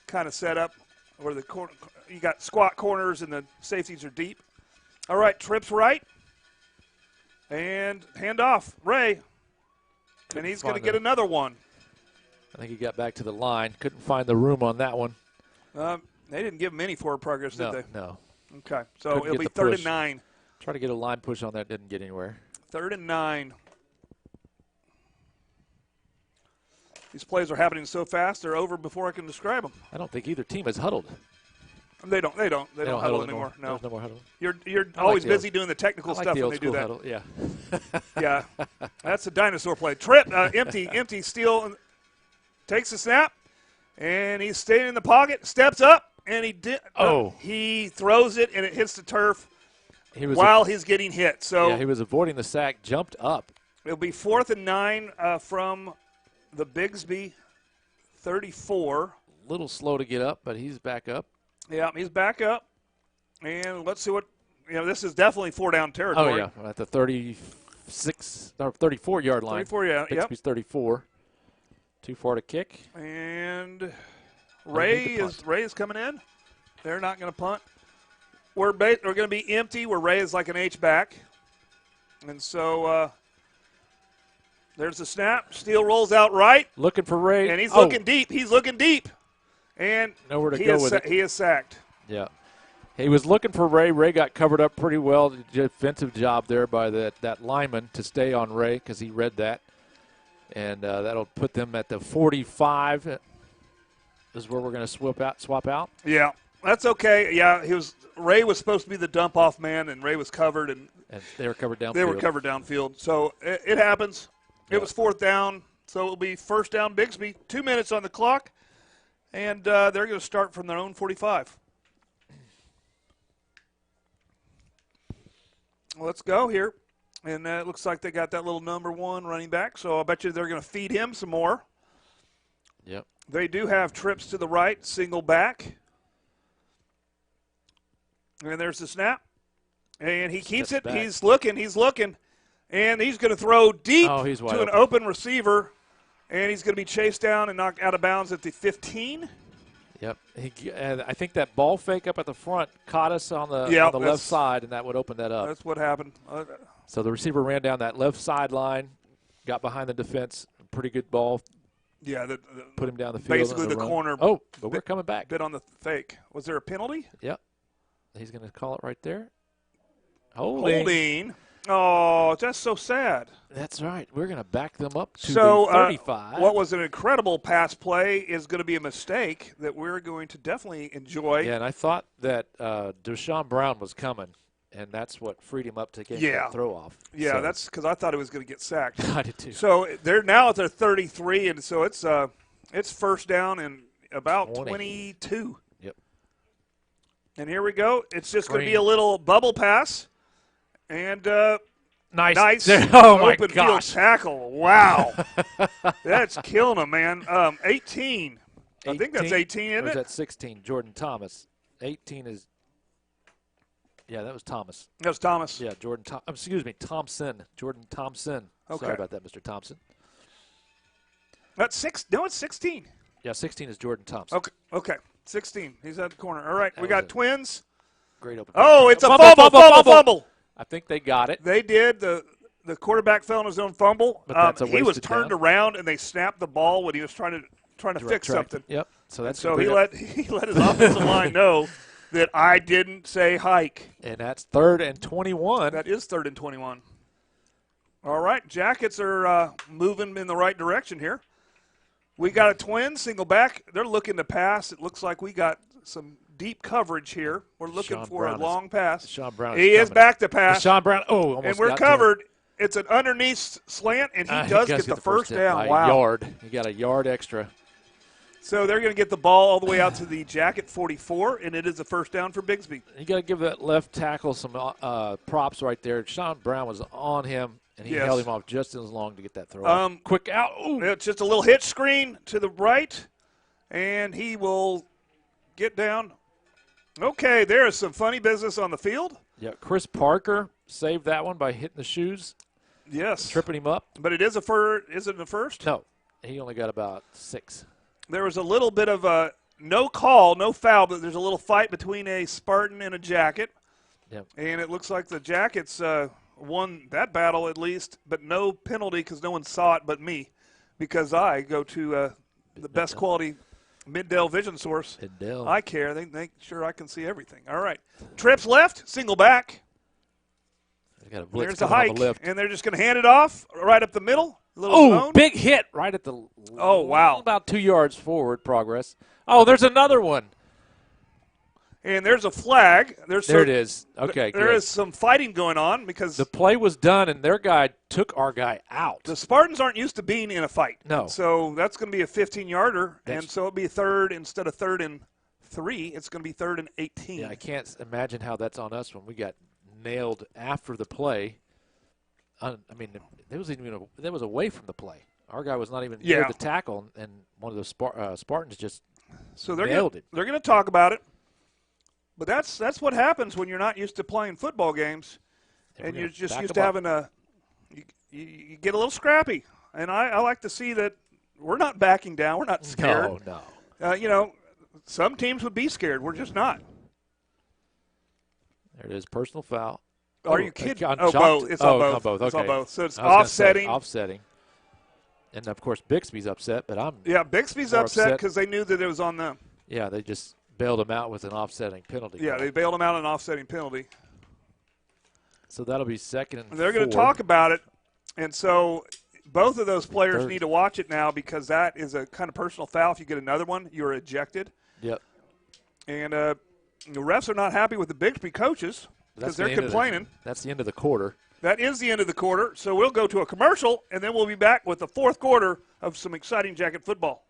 kind of setup where you got squat corners and the safeties are deep. All right, trips right. And handoff, Ray. And he's going to get another one. I think he got back to the line. Couldn't find the room on that one. They didn't give him any forward progress, did they? No. Okay, so it'll be 3rd and 9. Try to get a line push on that. Didn't get anywhere. 3rd and 9. These plays are happening so fast, they're over before I can describe them. I don't think either team has huddled. They don't huddle anymore. No. There's no more huddle. You're always busy doing the technical stuff when they do that. Huddle. Yeah. Yeah. That's a dinosaur play. Trip, empty, Steele takes the snap, and he's staying in the pocket, steps up, and he throws it, and it hits the turf while he's getting hit. So yeah, he was avoiding the sack, jumped up. It'll be 4th and 9 from the Bixby 34. A little slow to get up, but he's back up. Yeah, he's back up. And let's see this is definitely 4-down territory. Oh, yeah, at the 36 or 34-yard line. 34, yeah. Bixby's 34. Too far to kick. And Ray is coming in. They're not going to punt. We're going to be empty where Ray is like an H-back. And so there's the snap. Steele rolls out right. Looking for Ray. And he's looking deep. He's looking deep. And nowhere to go with it. He is sacked. Yeah. He was looking for Ray. Ray got covered up pretty well. Defensive job there by that lineman to stay on Ray because he read that. And that'll put them at the 45 is where we're going to swap out. Yeah, that's okay. Yeah, Ray was supposed to be the dump-off man, and Ray was covered. And they were covered downfield. They were covered downfield. So it happens. Yep. It was 4th down, so it'll be 1st down Bixby. 2 minutes on the clock, and they're going to start from their own 45. Let's go here. And it looks like they got that little number 1 running back, so I bet you they're going to feed him some more. Yep. They do have trips to the right, single back. And there's the snap. And he keeps it. Back. He's looking. And he's going to throw deep to an open receiver. And he's going to be chased down and knocked out of bounds at the 15. Yep. I think that ball fake up at the front caught us on the left side, and that would open that up. That's what happened. So the receiver ran down that left sideline, got behind the defense, pretty good ball. Yeah, put him down the field. Basically, the corner. Oh, but we're coming back. Bit on the fake. Was there a penalty? Yep. He's going to call it right there. Holding. Oh, that's so sad. That's right. We're going to back them up to the 35. What was an incredible pass play is going to be a mistake that we're going to definitely enjoy. Yeah, and I thought that Deshaun Brown was coming, and that's what freed him up to get that throw off. Yeah, so. That's because I thought it was going to get sacked. I did too. So they're now at their 33, and so it's first down and about 22. Yep. And here we go. It's just going to be a little bubble pass. And nice open my field gosh. tackle. Wow. That's killing him, man. 18. I think that's 18, isn't or is it? that 16? Jordan Thomas. 18 is – yeah, that was Thomas. That was Thomas. Yeah, Thompson. Jordan Thompson. Okay. Sorry about that, Mr. Thompson. That's it's 16. Yeah, 16 is Jordan Thompson. Okay. 16. He's at the corner. All right, we got twins. Great open. Oh, it's a fumble. I think they got it. They did. The quarterback fell on his own fumble. But that's a he was wasted turned down. around, and they snapped the ball when he was trying to fix something. Yep. So that's he let his offensive line know that I didn't say hike. And that's 3rd and 21. That is 3rd and 21. All right, Jackets are moving in the right direction here. We got a twin single back. They're looking to pass. It looks like we got some deep coverage here. We're looking for a long pass. Deshaun Brown he is back to pass. Deshaun Brown. Oh, almost and we're covered. It's an underneath slant, and he does get the first down. Wow. Yard. He got a yard extra. So they're going to get the ball all the way out to the Jacket 44, and it is a first down for Bixby. You got to give that left tackle some props right there. Deshaun Brown was on him, and he held him off just as long to get that throw. Quick out. Ooh. It's just a little hitch screen to the right, and he will get down. Okay, there is some funny business on the field. Yeah, Chris Parker saved that one by hitting the shoes. Yes. Tripping him up. But it is is it a first? No. He only got about 6. There was a little bit of a no call, no foul, but there's a little fight between a Spartan and a Jacket. Yep. And it looks like the Jackets won that battle at least, but no penalty because no one saw it but me, because I go to the best quality Middale vision source. Middale. I care. They make sure I can see everything. All right. Trips left, single back. Got a blitz There's the coming hike, on the left. and they're just going to hand it off right up the middle. Oh, big hit right at the about 2 yards forward progress. Oh, there's another one. And there's a flag. There it is. Okay, There is some fighting going on because the play was done, and their guy took our guy out. The Spartans aren't used to being in a fight. No. So that's going to be a 15-yarder, and so it'll be third instead of 3rd and 3. It's going to be 3rd and 18. Yeah, I can't imagine how that's on us when we got nailed after the play. I mean, that was away from the play. Our guy was not even near the tackle, and one of the Spartans just nailed it. They're going to talk about it. But that's what happens when you're not used to playing football games, and you're just used to having you get a little scrappy. And I like to see that we're not backing down. We're not scared. No. Some teams would be scared. We're just not. There it is, personal foul. Are you kidding? Both. It's on both. On both. Okay. It's on both. So it's offsetting. And, of course, Bixby's upset, but I'm Bixby's upset because they knew that it was on them. Yeah, they just bailed him out with an offsetting penalty. Yeah, they bailed him out an offsetting penalty. So that'll be 2nd and 4. They're going to talk about it, and so both of those players need to watch it now because that is a kind of personal foul. If you get another one, you're ejected. Yep. And the refs are not happy with the Bixby coaches because they're complaining. That's the end of the quarter. That is the end of the quarter. So we'll go to a commercial, and then we'll be back with the 4th quarter of some exciting Jacket football.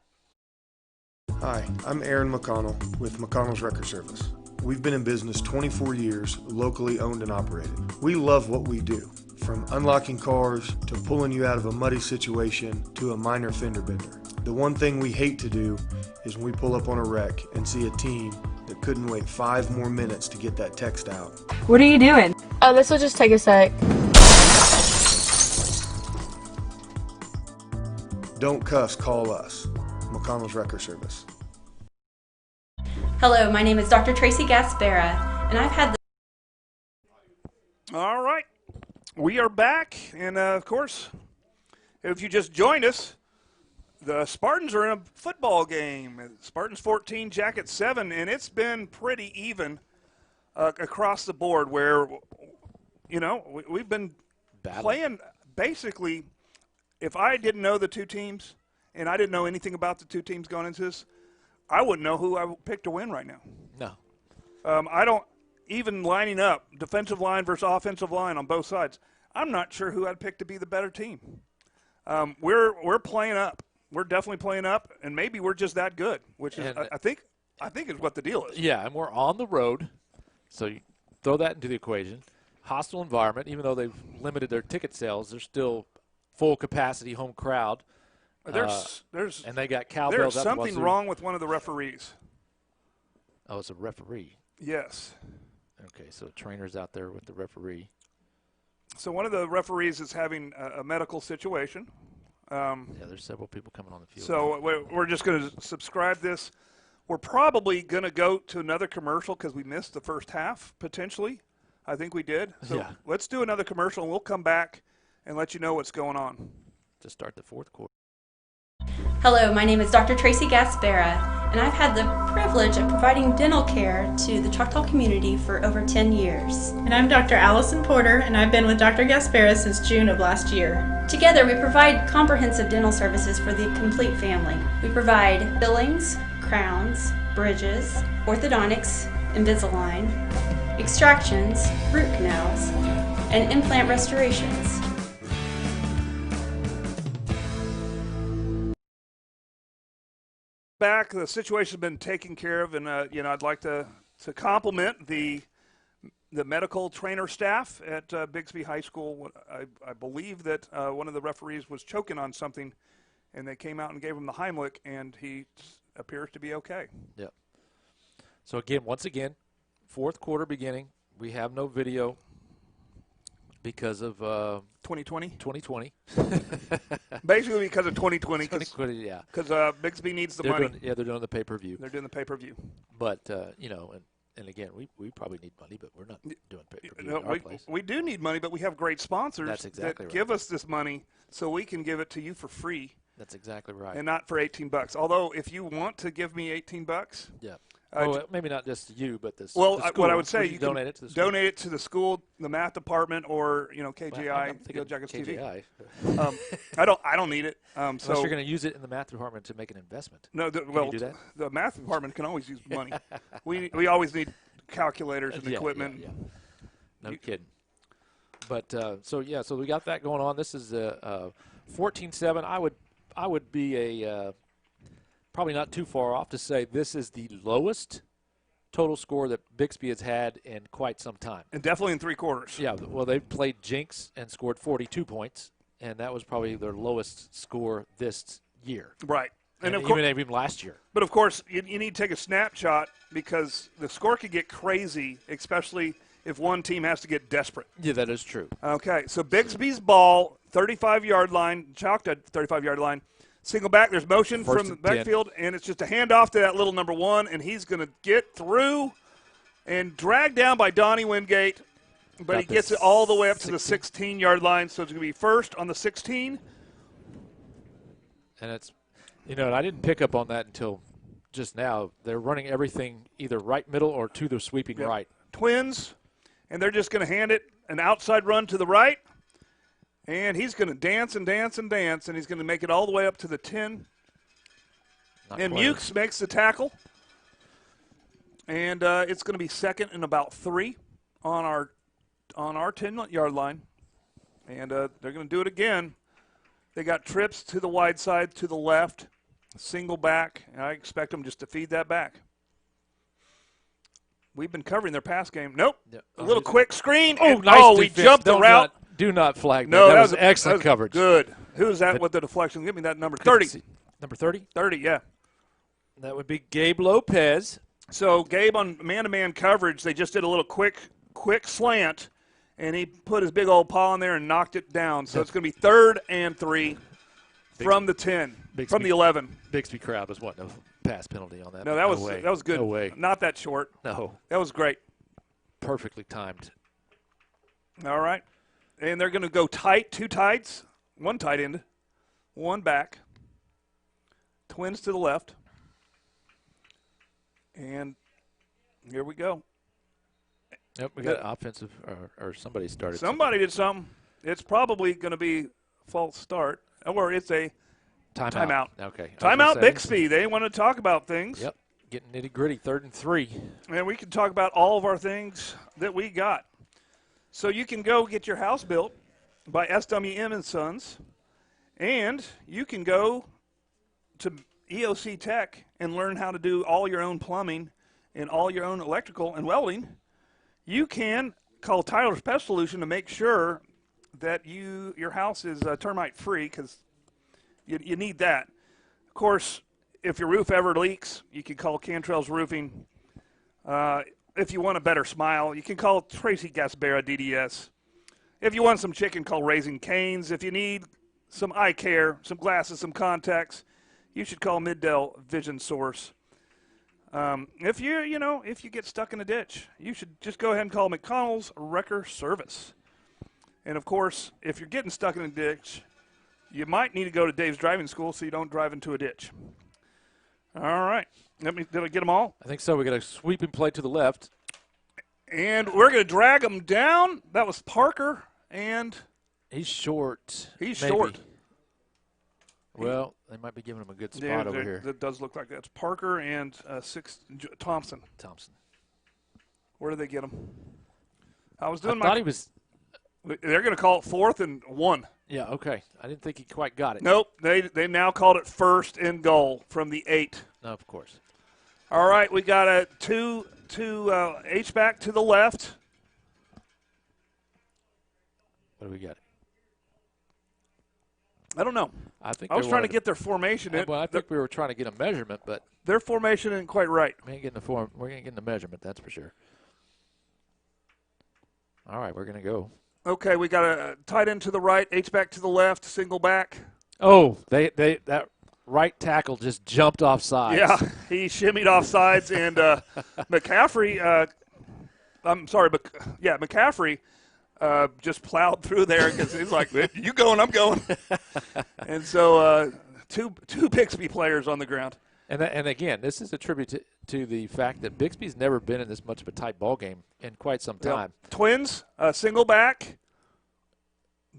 Hi, I'm Aaron McConnell with McConnell's Record Service. We've been in business 24 years, locally owned and operated. We love what we do, from unlocking cars to pulling you out of a muddy situation to a minor fender bender. The one thing we hate to do is when we pull up on a wreck and see a team that couldn't wait 5 more minutes to get that text out. What are you doing? Oh, this will just take a sec. Don't cuss, call us. McConnell's Record Service. Hello, my name is Dr. Tracy Gaspera, and I've had All right. We are back, and of course, if you just joined us, the Spartans are in a football game. Spartans 14, Jackets 7, and it's been pretty even across the board where, you know, we've been playing basically, if I didn't know the two teams and I didn't know anything about the two teams going into this, I wouldn't know who I would pick to win right now. No. I don't, even lining up, defensive line versus offensive line on both sides, I'm not sure who I'd pick to be the better team. We're playing up. We're definitely playing up, and maybe we're just that good, which is, I think is what the deal is. Yeah, and we're on the road, so you throw that into the equation. Hostile environment, even though they've limited their ticket sales, they're still full capacity home crowd. And they got cowbells. There's something wrong with one of the referees. Oh, it's a referee. Yes. Okay, so the trainer's out there with the referee. So one of the referees is having a medical situation. Yeah, there's several people coming on the field. So we're just going to subscribe this. We're probably going to go to another commercial because we missed the first half, potentially. I think we did. So yeah. Let's do another commercial, and we'll come back and let you know what's going on. To start the fourth quarter. Hello, my name is Dr. Tracy Gaspera, and I've had the privilege of providing dental care to the Choctaw community for over 10 years. And I'm Dr. Allison Porter, and I've been with Dr. Gaspera since June of last year. Together, we provide comprehensive dental services for the complete family. We provide fillings, crowns, bridges, orthodontics, Invisalign, extractions, root canals, and implant restorations. Back, the situation's been taken care of, and I'd like to compliment the medical trainer staff at Bixby High School. I believe that one of the referees was choking on something, and they came out and gave him the Heimlich, and he appears to be okay. Yep. So again, once again, fourth quarter beginning. We have no video because of 2020. 2020. Basically because of 2020. 2020, yeah. Because Bixby needs the money. They're doing the pay-per-view. They're doing the pay-per-view. But and again, we probably need money, but we're not doing pay-per-view in our place. We do need money, but we have great sponsors That's exactly that right. give us this money so we can give it to you for free. That's exactly right. And not for $18. Although, if you want to give me $18, yeah. Well, maybe not just you, but the school. Well, what I would say, you can donate it to the school. Donate it to the school, the math department, or KGI, Go Jackets KGI. TV. I don't need it. Unless you're going to use it in the math department to make an investment. No, can you do that? The math department can always use money. we always need calculators and equipment. Yeah. No kidding. But so we got that going on. This is 14-7. I would be probably not too far off to say this is the lowest total score that Bixby has had in quite some time. And definitely in three quarters. Yeah, well, they played Jinx and scored 42 points, and that was probably their lowest score this year. Right. And of course, even last year. But, of course, you need to take a snapshot because the score could get crazy, especially if one team has to get desperate. Yeah, that is true. Okay, so Bixby's ball, 35-yard line, Choctaw 35-yard line. Single back, there's motion from the backfield, and it's just a handoff to that little number one, and he's going to get through and dragged down by Donnie Wingate, but he gets it all the way up to the 16-yard line, so it's going to be first on the 16. And it's, and I didn't pick up on that until just now. They're running everything either right middle or to the sweeping right. Twins, and they're just going to hand it an outside run to the right. And he's going to dance and dance and dance, and he's going to make it all the way up to the 10. And Mukes makes the tackle. And it's going to be second and about 3 on our 10-yard line. And they're going to do it again. They got trips to the wide side, to the left, single back, and I expect them just to feed that back. We've been covering their pass game. Nope. Yep. A little quick screen. Nice we jumped the route. Do not flag that. No, that was excellent coverage. Good. Who's that with the deflection? Give me that number. 30. Number 30? 30, yeah. That would be Gabe Lopez. So Gabe on man-to-man coverage, they just did a little quick slant, and he put his big old paw in there and knocked it down. So it's going to be 3rd and 3 from the 10, from the 11. Bixby crowd was wanting a pass penalty on that. No, that was good. No way. Not that short. No. That was great. Perfectly timed. All right. And they're going to go tight, 2 tights, 1 tight end, 1 back, twins to the left. And here we go. Yep, we got offensive, or somebody started. Somebody did something. It's probably going to be false start, or it's a timeout. Okay. Timeout Bixby. They want to talk about things. Yep, getting nitty-gritty, 3rd and 3. And we can talk about all of our things that we got. So you can go get your house built by SWM and Sons, and you can go to EOC Tech and learn how to do all your own plumbing and all your own electrical and welding. You can call Tyler's Pest Solution to make sure that your house is termite free, because you need that. Of course, if your roof ever leaks, you can call Cantrell's Roofing. If you want a better smile, you can call Tracy Gaspera DDS. If you want some chicken, call Raising Cane's. If you need some eye care, some glasses, some contacts, you should call Middell Vision Source. If you get stuck in a ditch, you should just go ahead and call McConnell's Wrecker Service. And of course, if you're getting stuck in a ditch, you might need to go to Dave's driving school so you don't drive into a ditch. All right. Did I get them all? I think so. We got a sweeping play to the left. And we're going to drag them down. That was Parker, and he's short. He's maybe. short. Well, they might be giving him a good spot over here. That does look like that. It's Parker and Thompson. Where did they get him? I thought he was. They're going to call it 4th and 1. Yeah, okay. I didn't think he quite got it. Nope. They now called it 1st and goal from the 8. No, of course. All right, we got a two H-back to the left. What do we got? I don't know. I was trying to get their formation. Well, I think we were trying to get a measurement, but their formation isn't quite right. We ain't getting the form. We're ain't getting the measurement. That's for sure. All right, we're gonna go. Okay, we got a tight end to the right, H-back to the left, single back. Oh, that right tackle just jumped off sides. Yeah, he shimmied off sides, and McCaffrey. McCaffrey just plowed through there because he's like, "You going? I'm going." And so two Bixby players on the ground. And again, this is a tribute to the fact that Bixby's never been in this much of a tight ball game in quite some time. Yep. Twins, single back.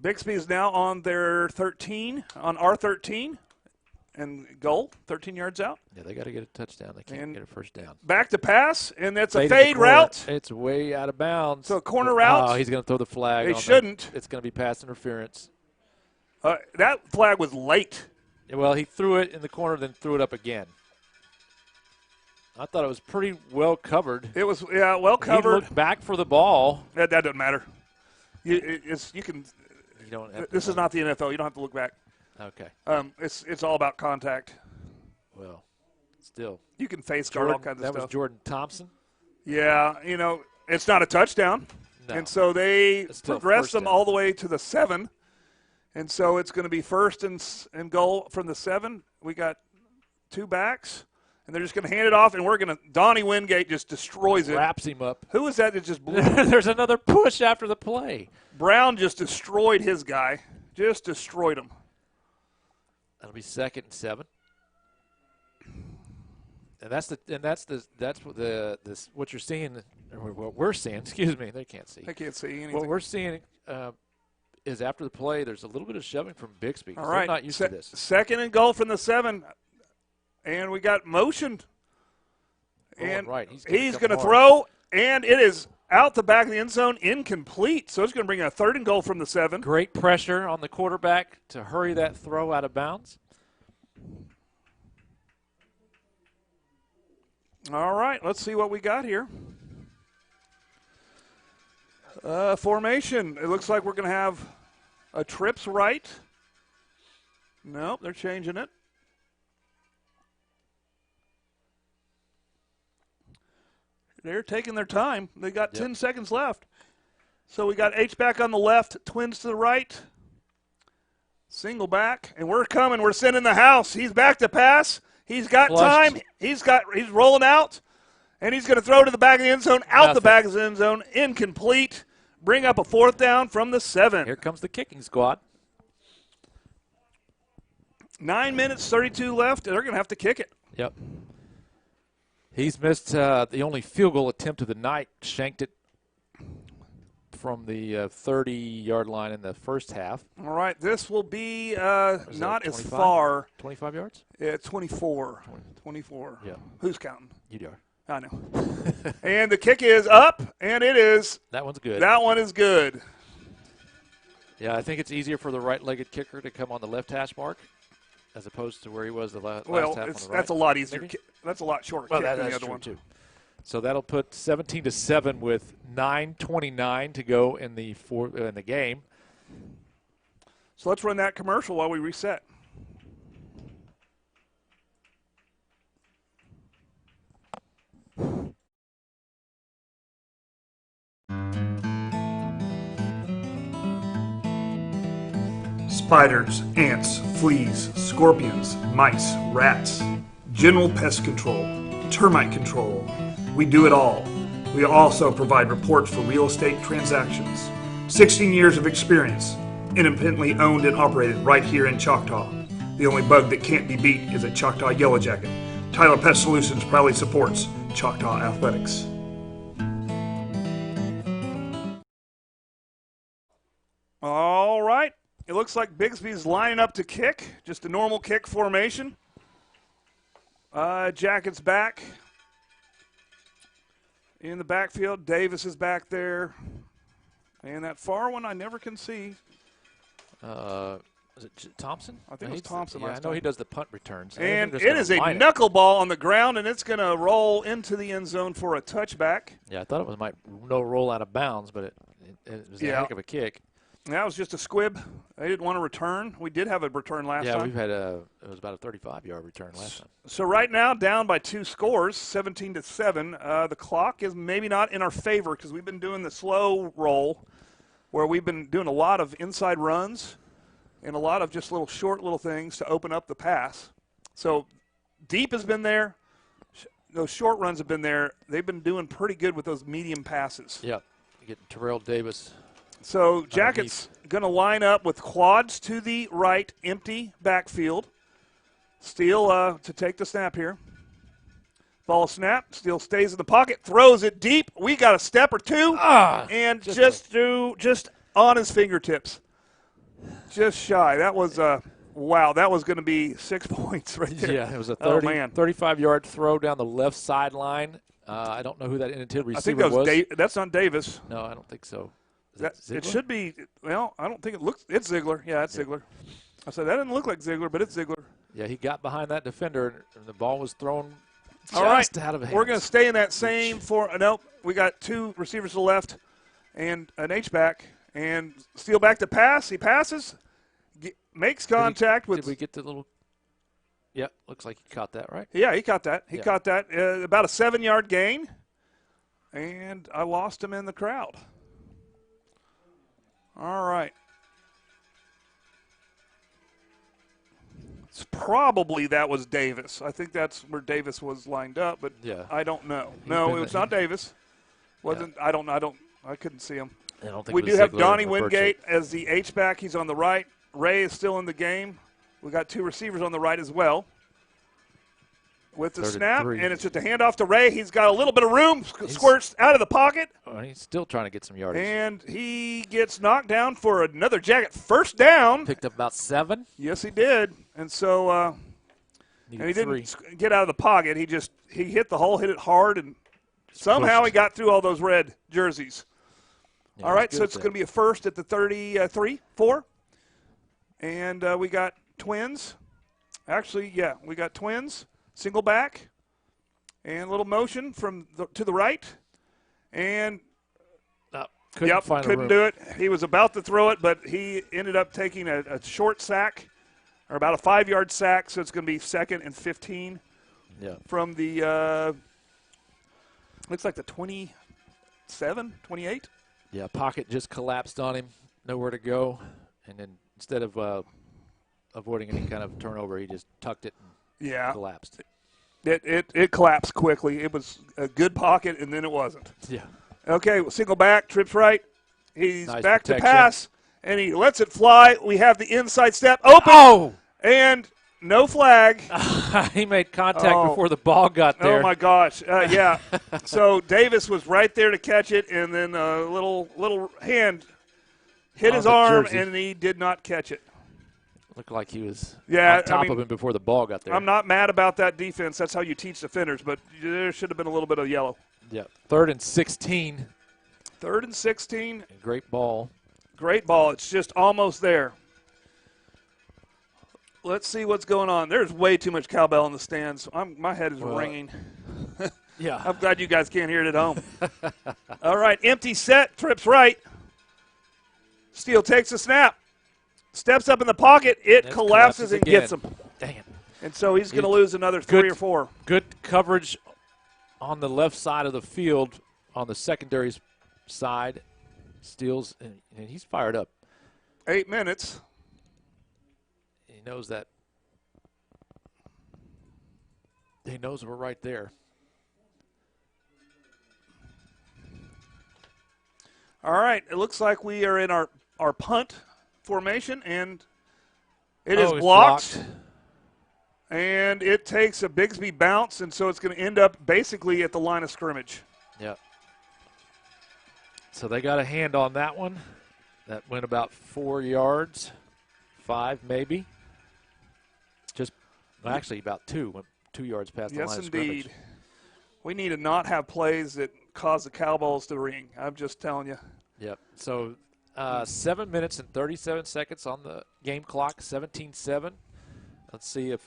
Bixby is now on their 13, on R13, and goal, 13 yards out. Yeah, they got to get a touchdown. They can't get a first down. Back to pass, and that's a fade route. It's way out of bounds. So a corner route. Oh, he's going to throw the flag. He shouldn't. It's going to be pass interference. That flag was late. Well, he threw it in the corner, then threw it up again. I thought it was pretty well covered. It was, well covered. He looked back for the ball. That doesn't matter. You can. You don't have this is not the NFL. You don't have to look back. Okay. It's all about contact. Well, still. You can face guard all kinds of stuff. That was Jordan Thompson? Yeah, it's not a touchdown. No. And so they progressed them all the way to the 7. And so it's going to be 1st and goal from the 7. We got 2 backs. And they're just going to hand it off, and Donnie Wingate just destroys it. Wraps him up. Who is that just blew? There's another push after the play. Brown just destroyed his guy. Just destroyed him. That'll be 2nd and 7. And that's what you're seeing, or what we're seeing. Excuse me, they can't see. They can't see anything. What we're seeing is after the play, there's a little bit of shoving from Bixby. All right, they're not used to this. 2nd and goal from the 7. And we got motion. And right. He's going to throw, and it is out the back of the end zone, incomplete. So it's going to bring a 3rd and goal from the 7. Great pressure on the quarterback to hurry that throw out of bounds. All right, let's see what we got here. Formation. It looks like we're going to have a trips right. Nope, they're changing it. They're taking their time. They got 10 seconds left. So we got H-back on the left, twins to the right, single back, and we're coming. We're sending the house. He's back to pass. He's got time. He's rolling out, and he's going to throw to the back of the end zone, out the back of the end zone, incomplete. bring up a 4th down from the 7. Here comes the kicking squad. 9 minutes, 32 left. They're going to have to kick it. Yep. He's missed the only field goal attempt of the night, shanked it from the 30-yard line in the first half. All right, this will be not as 25? far. 25 yards? Yeah, 24. 24. Yeah. Who's counting? You are. I know. And the kick is up, and it is. That one's good. That one is good. Yeah, I think it's easier for the right-legged kicker to come on the left hash mark as opposed to where he was the last half on the right. That's a lot easier. That's a lot shorter kick than the other one. Too. So that'll put 17-7 with 9:29 to go in the game. So let's run that commercial while we reset. Spiders, ants, fleas, scorpions, mice, rats. General pest control, termite control. We do it all. We also provide reports for real estate transactions. 16 years of experience, independently owned and operated right here in Choctaw. The only bug that can't be beat is a Choctaw Yellow Jacket. Tyler Pest Solutions proudly supports Choctaw Athletics. All right. It looks like Bixby's lining up to kick, just a normal kick formation. Jacket's back in the backfield. Davis is back there. And that far one I never can see. Is it Thompson? I think it was Thompson last I know time. he does the punt returns. And it is a knuckleball on the ground, and it's going to roll into the end zone for a touchback. Yeah, I thought it might roll out of bounds, but it was a heck of a kick. That was just a squib. They didn't want to return. We did have a return last time. Yeah, we've had it was about a 35-yard return last time. So right now, down by 2 scores, 17-7. The clock is maybe not in our favor because we've been doing the slow roll where we've been doing a lot of inside runs and a lot of just short little things to open up the pass. So deep has been there. Those short runs have been there. They've been doing pretty good with those medium passes. Yep, getting Terrell Davis. So Jacket's going to line up with quads to the right, empty backfield. Steele to take the snap here. Ball snap. Steele stays in the pocket, throws it deep. We got a step or two, and just on his fingertips. Just shy. That was wow. That was going to be 6 points right there. Yeah, it was a 35-yard throw down the left sideline. I don't know who that intended receiver was. That's not Davis. No, I don't think so. It should be. Well, I don't think it looks. It's Ziegler. Yeah, it's Ziegler. I said that didn't look like Ziegler, but it's Ziegler. Yeah, he got behind that defender, and the ball was thrown All right. out of hands. We're going to stay in that same nope. We got 2 receivers to the left and an H-back. And Steele back to pass. He passes, makes contact with. Did we get the little? Yeah, looks like he caught that, right? Yeah, he caught that. He caught that. About a 7-yard gain. And I lost him in the crowd. All right. It's probably that was Davis. I think that's where Davis was lined up, but I don't know. No, it was not Davis. Wasn't. Yeah. I don't know. I couldn't see him. I don't think we do have Donnie Wingate as the H-back. He's on the right. Ray is still in the game. We got 2 receivers on the right as well. With the snap, and it's just a handoff to Ray. He's got a little bit of room, squirts out of the pocket. Oh, and he's still trying to get some yardage. And he gets knocked down for another Jacket first down. Picked up about 7. Yes, he did. And so and he didn't get out of the pocket. He hit the hole, hit it hard, and somehow he got through all those red jerseys. Yeah, all right, so it's going to be a first at the 33-4. And we got twins. Actually, yeah, we got twins. Single back, and a little motion to the right, and couldn't do it. He was about to throw it, but he ended up taking a short sack, or about a 5-yard sack, so it's going to be 2nd and 15 from the, looks like the 27, 28. Yeah, pocket just collapsed on him, nowhere to go, and then instead of avoiding any kind of turnover, he just tucked it and collapsed. It collapsed quickly. It was a good pocket, and then it wasn't. Yeah. Okay, single back, trips right, He's Nice back protection. to pass, and he lets it fly. We have the inside step open, and no flag. He made contact before the ball got there. Oh my gosh! Yeah. So Davis was right there to catch it, and then a little hand hit his arm, and he did not catch it. Looked like he was on top of him before the ball got there. I'm not mad about that defense. That's how you teach defenders, but there should have been a little bit of yellow. Yeah. 3rd and 16. 3rd and 16. Great ball. Great ball. It's just almost there. Let's see what's going on. There's way too much cowbell in the stands. My head is ringing. Yeah. I'm glad you guys can't hear it at home. All right, empty set, trips right. Steele takes a snap. Steps up in the pocket. It collapses and gets him. Dang it. And so he's going to lose another 3 or 4. Good coverage on the left side of the field on the secondary side. Steals, and he's fired up. 8 minutes. He knows that. He knows we're right there. All right, it looks like we are in our punt formation, and it is blocked. And it takes a Bixby bounce, and so it's going to end up basically at the line of scrimmage. Yep. So they got a hand on that one. That went about 4 yards, 5 maybe. Actually about 2. Went 2 yards past the line of scrimmage. Yes, indeed. We need to not have plays that cause the cowballs to ring. I'm just telling you. Yep. So 7 minutes and 37 seconds on the game clock, 17-7. Let's see if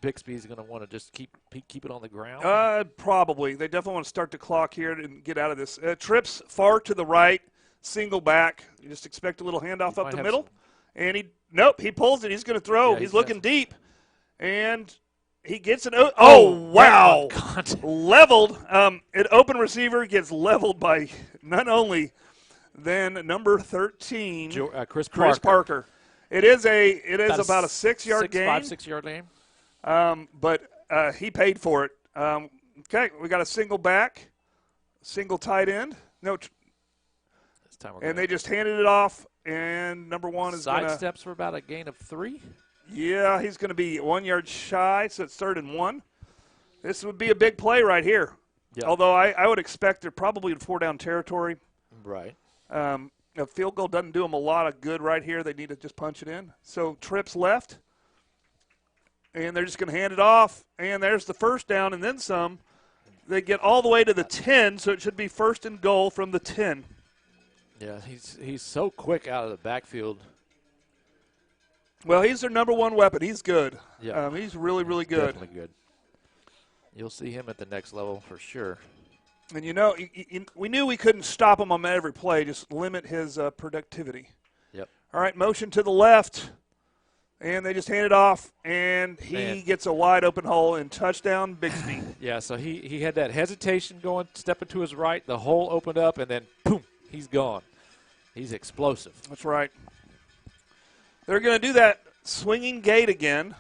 Bixby is going to want to just keep it on the ground. Probably. They definitely want to start the clock here and get out of this. Trips far to the right, single back. You just expect a little handoff up the middle. And he pulls it. He's going to throw. Yeah, he's looking deep. And he gets an wow. Leveled. An open receiver gets leveled by none only than number 13, Chris Parker. It is about a 6-yard gain. 6-yard gain. But he paid for it. Okay, we got a single back, single tight end. And they just handed it off, and number 1 is going to. Side steps for about a gain of 3. Yeah, he's going to be 1 yard shy, so it's 3rd and 1. This would be a big play right here. Yep. Although I would expect they're probably in 4-down territory. Right. A field goal doesn't do them a lot of good right here. They need to just punch it in. So trips left, and they're just going to hand it off, and there's the first down and then some. They get all the way to the 10, so it should be 1st and goal from the 10. Yeah, he's so quick out of the backfield. Well, he's their number 1 weapon. He's good. Yeah. He's really, really good. Definitely good. You'll see him at the next level for sure. And, we knew we couldn't stop him on every play, just limit his productivity. Yep. All right, motion to the left, and they just hand it off, and he gets a wide-open hole and touchdown Bixby. Yeah, so he had that hesitation going, stepping to his right. The hole opened up, and then, boom, he's gone. He's explosive. That's right. They're going to do that swinging gate again,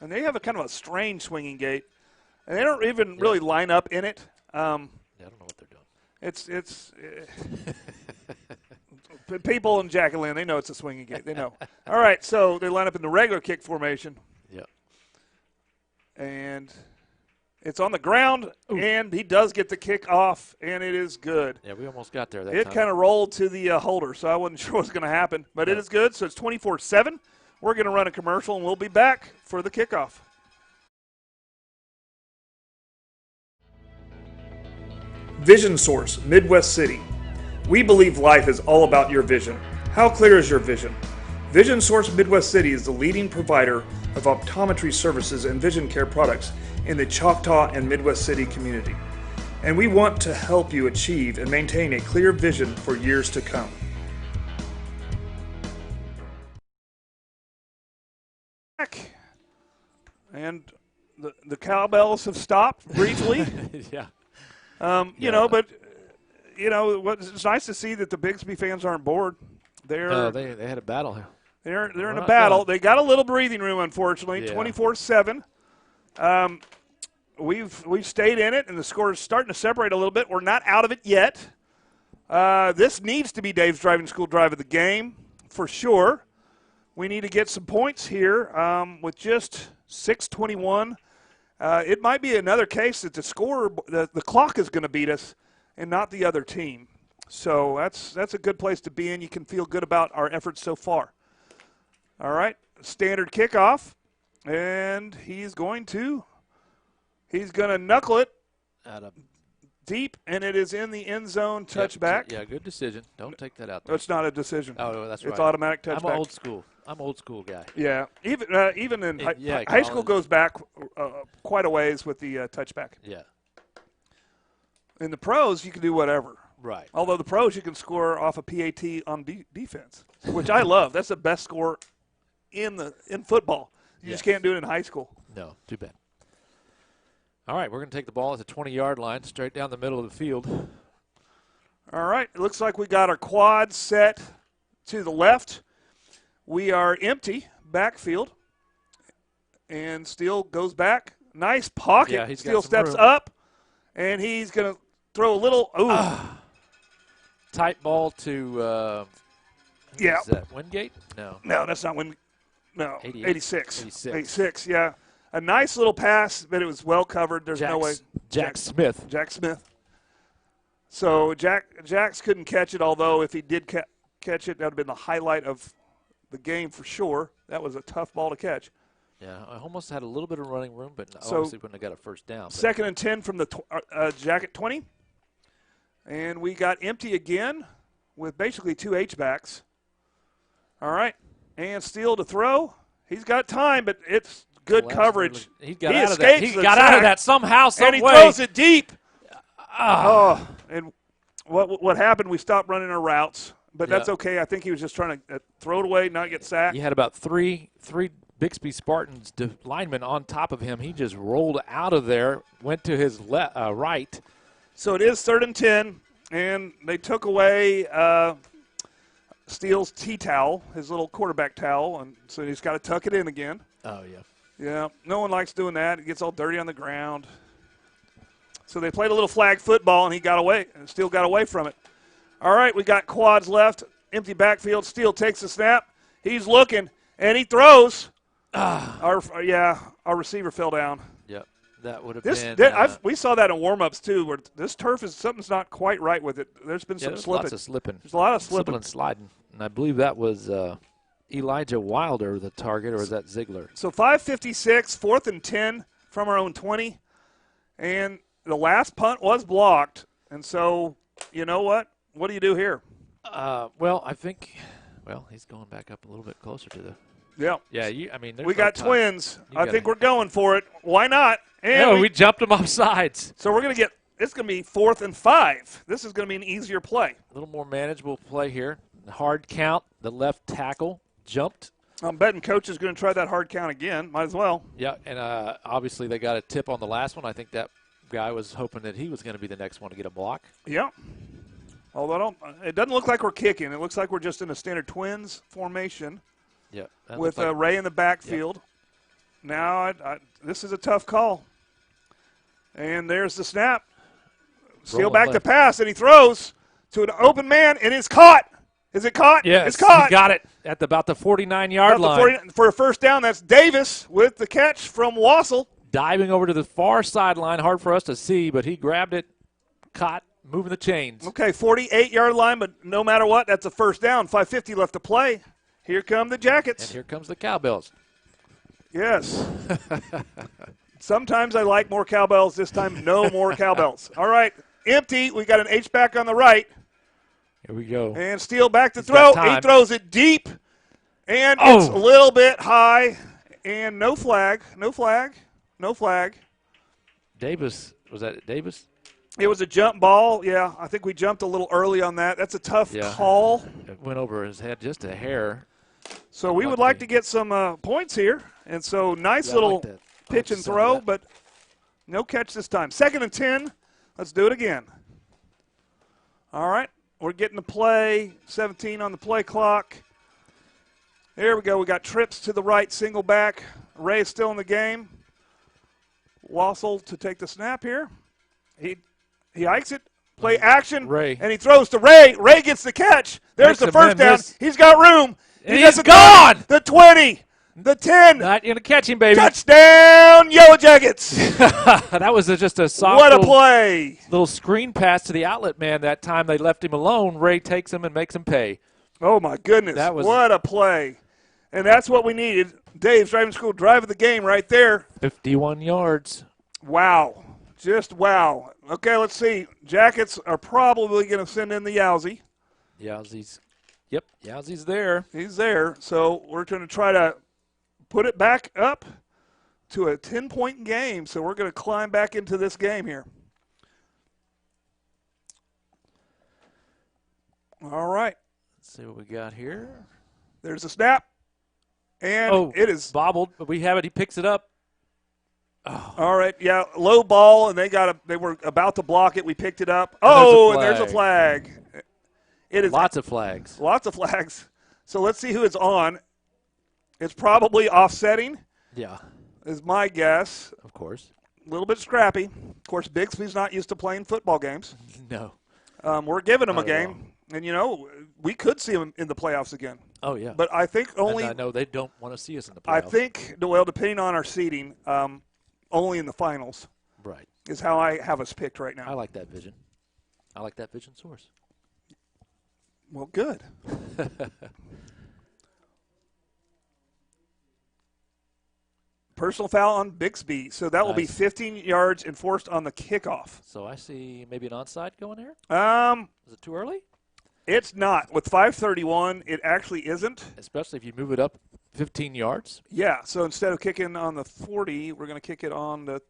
and they have a kind of a strange swinging gate. And they don't even really line up in it. I don't know what they're doing. It's people in Jacqueline, they know it's a swinging gate. They know. All right, so they line up in the regular kick formation. Yep. And it's on the ground, and he does get the kick off, and it is good. Yeah, we almost got there that time. It kind of rolled to the holder, so I wasn't sure what was going to happen. But it is good, so it's 24-7. We're going to run a commercial, and we'll be back for the kickoff. Vision Source, Midwest City. We believe life is all about your vision. How clear is your vision? Vision Source Midwest City is the leading provider of optometry services and vision care products in the Choctaw and Midwest City community. And we want to help you achieve and maintain a clear vision for years to come. And the cowbells have stopped briefly. Yeah. It's nice to see that the Bixby fans aren't bored. They had a battle here. They're in a battle. Done. They got a little breathing room, unfortunately. 24-7. We've stayed in it, and the score is starting to separate a little bit. We're not out of it yet. This needs to be Dave's driving school drive of the game for sure. We need to get some points here with just 6:21. It might be another case that the clock is going to beat us and not the other team. So that's a good place to be in. You can feel good about our efforts so far. All right, standard kickoff, and he's going to knuckle it deep, and it is in the end zone touchback. Yeah, good decision. Don't take that out there. That's not a decision. Oh, that's right. It's automatic touchback. I'm old school guy. Yeah, even in high school goes back quite a ways with the touchback. Yeah. In the pros, you can do whatever. Right. Although the pros, you can score off a PAT on defense, which I love. That's the best score in football. You just can't do it in high school. No, too bad. All right, we're going to take the ball at the 20-yard line, straight down the middle of the field. All right, it looks like we got our quad set to the left. We are empty backfield, and Steele goes back. Nice pocket. Yeah, Steele steps up, and he's going to throw a little. Tight ball to. Is that Wingate? No. No, that's not Wingate. No, 86. 86. Yeah. A nice little pass, but it was well covered. There's no way. Jack Smith. Jack Smith. So Jax couldn't catch it, although if he did catch it, that would have been the highlight of the game for sure. That was a tough ball to catch. Yeah, I almost had a little bit of running room, but so obviously wouldn't have got a first down. Second and 10 from the Jack at 20. And we got empty again with basically two H-backs. All right. And Steele to throw. He's got time, but it's good coverage. He got out of that. He got out of that somehow, some way. And he way. throws it deep. And what happened, we stopped running our routes. But that's okay. I think he was just trying to throw it away, not get sacked. He had about three Bixby Spartans linemen on top of him. He just rolled out of there, went to his right. So it is 3rd and 10, and they took away Steele's T-towel, his little quarterback towel, and so he's got to tuck it in again. Oh, yeah. Yeah, no one likes doing that. It gets all dirty on the ground. So they played a little flag football, and he got away, and Steele got away from it. All right, we got quads left, empty backfield. Steele takes the snap. He's looking, and he throws. Our receiver fell down. Yep, that would have been. We saw that in warm-ups too, where this turf something's not quite right with it. There's been some slipping. Lots of slipping. There's a lot of slipping and sliding, and I believe that was Elijah Wilder, the target, or is that Ziegler? So 5:56, 4th and 10 from our own 20, and the last punt was blocked. And so, you know what? What do you do here? I think he's going back up a little bit closer to the. Yeah. Yeah, we got twins. I think we're going for it. Why not? And we jumped them off sides. So we're going to get – it's going to be 4th and 5. This is going to be an easier play. A little more manageable play here. Hard count. The left tackle jumped. I'm betting Coach is going to try that hard count again. Might as well. Yeah, and obviously they got a tip on the last one. I think that guy was hoping that he was going to be the next one to get a block. Yeah. Although it doesn't look like we're kicking. It looks like we're just in a standard twins formation. Yeah, with Ray in the backfield. Yep. Now, this is a tough call. And there's the snap. Steele back to pass, and he throws to an open man, and it's caught. Is it caught? Yes, it's caught. He got it at about the 49-yard line. For a first down, that's Davis with the catch from Wassel. Diving over to the far sideline, hard for us to see, but he grabbed it, caught, moving the chains. Okay, 48-yard line, but no matter what, that's a first down. 5:50 left to play. Here come the Jackets. And here comes the Cowbells. Yes. Sometimes I like more cowbells. This time, no more cowbells. All right, empty. We got an H-back on the right. Here we go. And Steele back to throw. He throws it deep, and it's a little bit high, and no flag. No flag. No flag. Davis, was that Davis? It was a jump ball. Yeah, I think we jumped a little early on that. That's a tough call. It went over his head just a hair. So we would like to get some points here. And so nice little pitch and throw, but no catch this time. 2nd and 10. Let's do it again. All right. We're getting the play. 17 on the play clock. There we go. We got trips to the right, single back. Ray is still in the game. Wassel to take the snap here. He hikes it. Play action. Ray. And he throws to Ray. Ray gets the catch. There's the first down. He's got room. And he's gone. The 20. The 10. Not going to catch him, baby. Touchdown, Yellow Jackets. That was just a soft what a play. Little screen pass to the outlet man that time. They left him alone. Ray takes him and makes him pay. Oh, my goodness. What a play. And that's what we needed. Dave's driving school drive of the game right there. 51 yards. Wow. Just wow. Okay, let's see. Jackets are probably going to send in the Yowzie. Yowzie's. Yep, Yowzie's there. He's there. So we're going to try to put it back up to a 10-point game. So we're going to climb back into this game here. All right. Let's see what we got here. There's a snap. And it is bobbled, but we have it. He picks it up. Oh. All right, yeah, low ball, and they were about to block it. We picked it up. And there's a flag. It is lots of flags. Lots of flags. So let's see who it's on. It's probably offsetting. Yeah, is my guess. Of course. A little bit scrappy. Of course, Bixby's not used to playing football games. No. We're giving them a game, and we could see them in the playoffs again. Oh yeah. But I think only. And I know they don't want to see us in the playoffs. I think, well, depending on our seeding. Only in the finals. Right. Is how I have us picked right now. I like that vision. I like that vision source. Well, good. Personal foul on Bixby. So that will be 15 yards enforced on the kickoff. So I see maybe an onside going here? Is it too early? It's not. With 5:31, it actually isn't. Especially if you move it up 15 yards? Yeah, so instead of kicking on the 40, we're going to kick it on the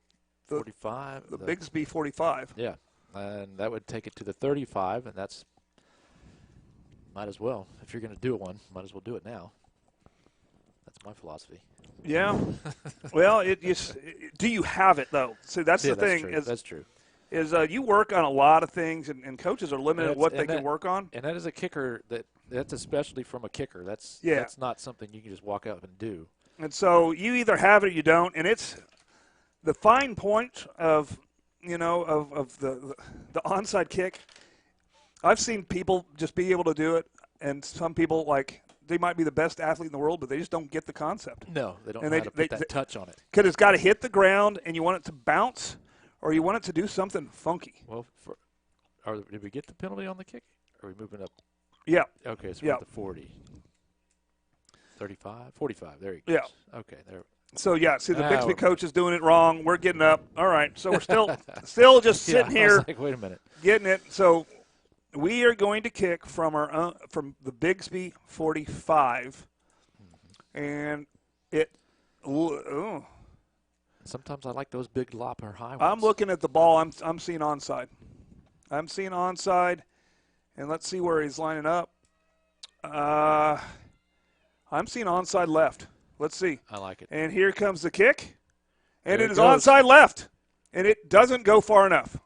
45. The Bixby 45. Yeah, and that would take it to the 35, and that's might as well. If you're going to do one, might as well do it now. That's my philosophy. Yeah. Well, do you have it, though? So that's the thing. True. That's true. Is you work on a lot of things, and coaches are limited in what they can work on. And that is a kicker that's especially from a kicker. That's not something you can just walk out and do. And so you either have it or you don't, and it's the fine point of the onside kick. I've seen people just be able to do it, and some people they might be the best athlete in the world, but they just don't get the concept. No, they don't know how to put that touch on it. Because it's got to hit the ground, and you want it to bounce. Or you want it to do something funky. Well, did we get the penalty on the kick? Or are we moving up? Yeah. Okay, so we're at the 40. 35? 45. There you go. Yeah. Okay. There. So, see, the Bixby coach is doing it wrong. We're getting up. All right. So we're still just sitting here. I was wait a minute. Getting it. So we are going to kick from from the Bixby 45. And it sometimes I like those big lopper high ones. I'm looking at the ball. I'm seeing onside. I'm seeing onside, and let's see where he's lining up. I'm seeing onside left. Let's see. I like it. And here comes the kick, and it is onside left, and it doesn't go far enough.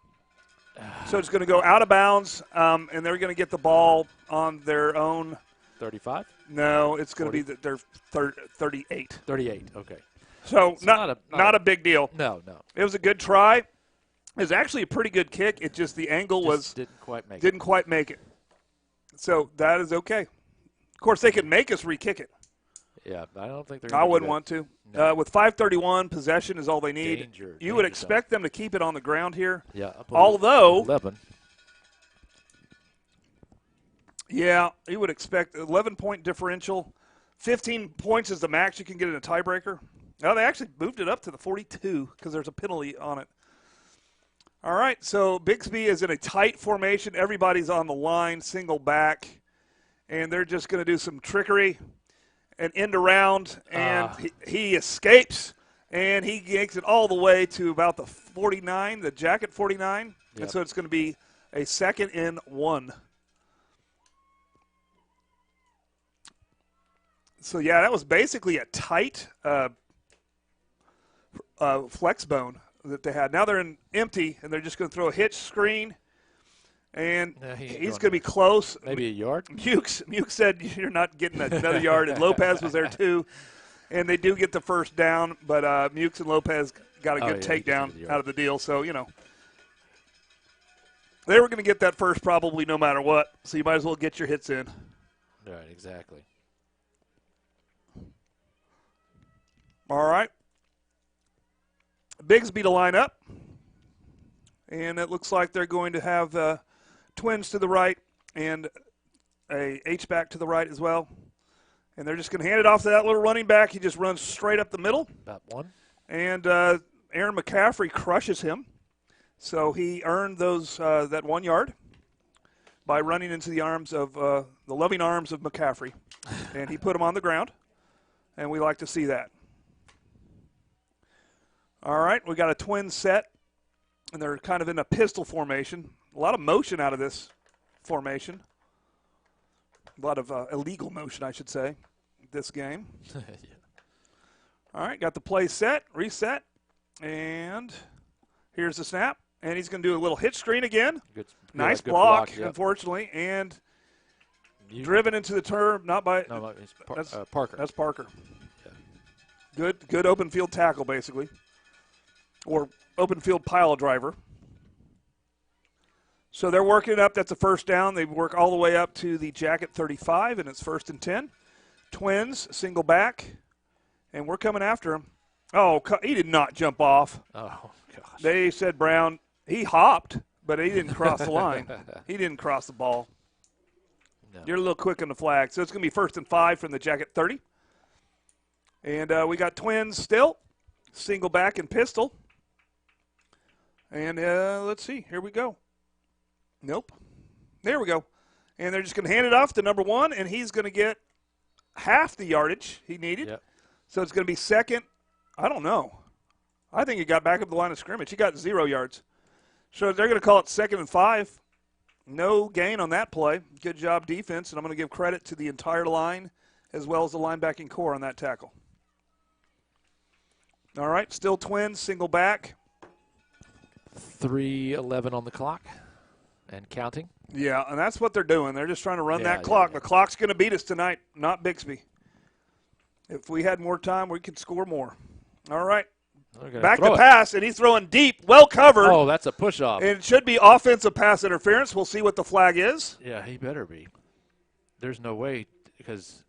So it's going to go out of bounds, and they're going to get the ball on their own. 35? No, it's going to be their 38. 38, okay. So not a big deal. No. It was a good try. It was actually a pretty good kick. It just the angle didn't quite make it. So that is okay. Of course, they could make us re-kick it. Yeah, but I don't think they're. I wouldn't want to. No. With 5:31, possession is all they need. You would expect them to keep it on the ground here. Yeah. Although 11. Yeah, you would expect 11-point differential. 15 points is the max you can get in a tiebreaker. No, they actually moved it up to the 42 because there's a penalty on it. All right, so Bixby is in a tight formation. Everybody's on the line, single back, and they're just going to do some trickery and end around, and he escapes, and he yanks it all the way to about the 49, the jacket 49, and so it's going to be a 2nd and 1. So, that was basically a tight flex bone that they had. Now they're in empty, and they're just going to throw a hitch screen, and he's going to be close. Maybe a yard? Muke said you're not getting another yard, and Lopez was there too. And they do get the first down, but Mukes and Lopez got a good takedown out of the deal. So, They were going to get that first probably no matter what, so you might as well get your hits in. Right, exactly. All right. Bixby to line up. And it looks like they're going to have Twins to the right and a H-back to the right as well. And they're just going to hand it off to that little running back. He just runs straight up the middle. About one. And Aaron McCaffrey crushes him. So he earned that 1 yard by running into the arms of the loving arms of McCaffrey. And he put him on the ground. And we like to see that. All right, we got a twin set, and they're kind of in a pistol formation. A lot of motion out of this formation. A lot of illegal motion, I should say, this game. Yeah. All right, got the play set, reset, and here's the snap. And he's going to do a little hitch screen again. Nice good block, yep. Unfortunately, and driven into the turf, not by that's Parker. That's Parker. Yeah. Good open field tackle, basically. Or open field pile driver. So they're working it up. That's a first down. They work all the way up to the jacket 35, and it's 1st and 10. Twins, single back, and we're coming after him. Oh, he did not jump off. Oh, gosh. They said Brown, he hopped, but he didn't cross the line. He didn't cross the ball. No. You're a little quick on the flag. So it's going to be 1st and 5 from the jacket 30. And we got Twins still, single back and pistol. And let's see. Here we go. Nope. There we go. And they're just going to hand it off to number 1, and he's going to get half the yardage he needed. Yep. So it's going to be second. I don't know. I think he got back up the line of scrimmage. He got 0 yards. So they're going to call it 2nd and 5. No gain on that play. Good job defense, and I'm going to give credit to the entire line as well as the linebacking core on that tackle. All right, still Twins, single back. 3:11 on the clock and counting. Yeah, and that's what they're doing. They're just trying to run that clock. The clock's going to beat us tonight, not Bixby. If we had more time, we could score more. All right. Back to pass, and he's throwing deep, well covered. Oh, that's a push-off. And it should be offensive pass interference. We'll see what the flag is. Yeah, he better be. There's no way because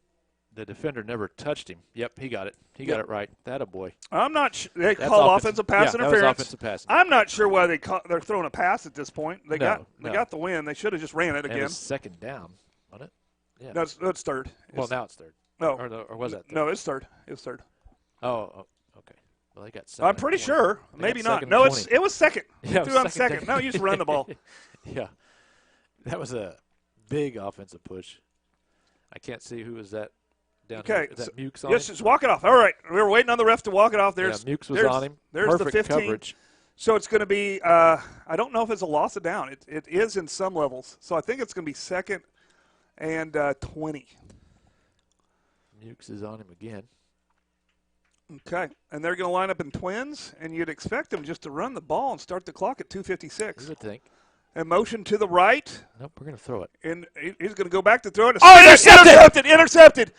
the defender never touched him. Yep, he got it. He got it right. That a boy. I'm not sure. They call offensive pass interference. That was offensive pass. I'm not sure why they're throwing a pass at this point. They got the win. They should have just ran it again. It was 2nd down, wasn't it? Yeah. No, it's third. Well, now it's third. No. Or was that third? No, it's third. It was third. Oh, okay. Well, they got 7. I'm pretty sure. Maybe not. No, it was second. Yeah, threw on second. No, you just run the ball. Yeah. That was a big offensive push. I can't see who was that down here. Is that Mukes on him? Just walk it off. All right. We were waiting on the ref to walk it off. Mukes was on him. There's Perfect the 15. coverage. So it's going to be, I don't know if it's a loss of down. It is in some levels. So I think it's going to be 2nd and 20. Mukes is on him again. Okay. And they're going to line up in twins, and you'd expect them just to run the ball and start the clock at 2:56. You would think. And motion to the right. Nope, we're going to throw it. And he's going to go back to throw it. Oh, Intercepted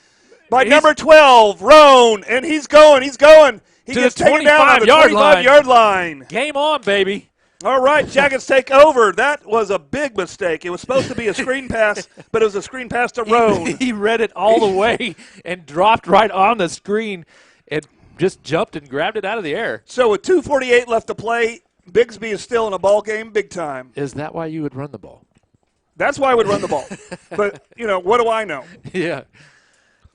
by number 12, Roan. And he's going. He gets taken down on the 25-yard line. Game on, baby. All right, Jackets take over. That was a big mistake. It was supposed to be a screen pass, but it was a screen pass to Roan. He read it all the way and dropped right on the screen and just jumped and grabbed it out of the air. So with 2:48 left to play, Bixby is still in a ball game big time. Is that why you would run the ball? That's why I would run the ball. But, what do I know? Yeah.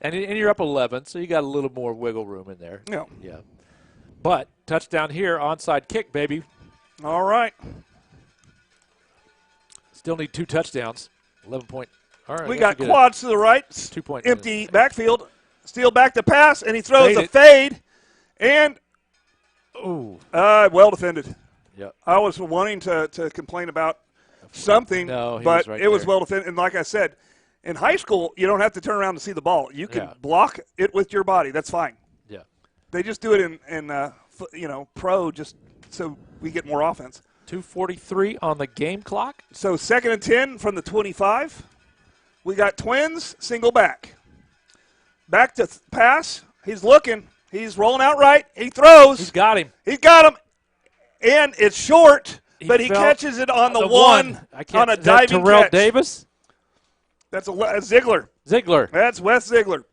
And you're up 11, so you got a little more wiggle room in there. Yeah. Yeah. But touchdown here, onside kick, baby. All right. Still need 2 touchdowns. 11 point. All right. We got quads to the right. 2 point. Empty backfield. Steal back to pass, and he throws a fade. And well defended. Yep. I was wanting to complain about something, but it was well defended. And like I said, in high school, you don't have to turn around to see the ball. You can block it with your body. That's fine. Yeah. They just do it in pro just so we get more offense. 2:43 on the game clock. So 2nd and 10 from the 25. We got twins, single back. Back to pass. He's looking. He's rolling out right. He throws. He's got him. He's got him. And it's short. but he catches it on the one on a diving Terrell catch. Davis? That's a Ziegler. Ziegler. That's Wes Ziegler.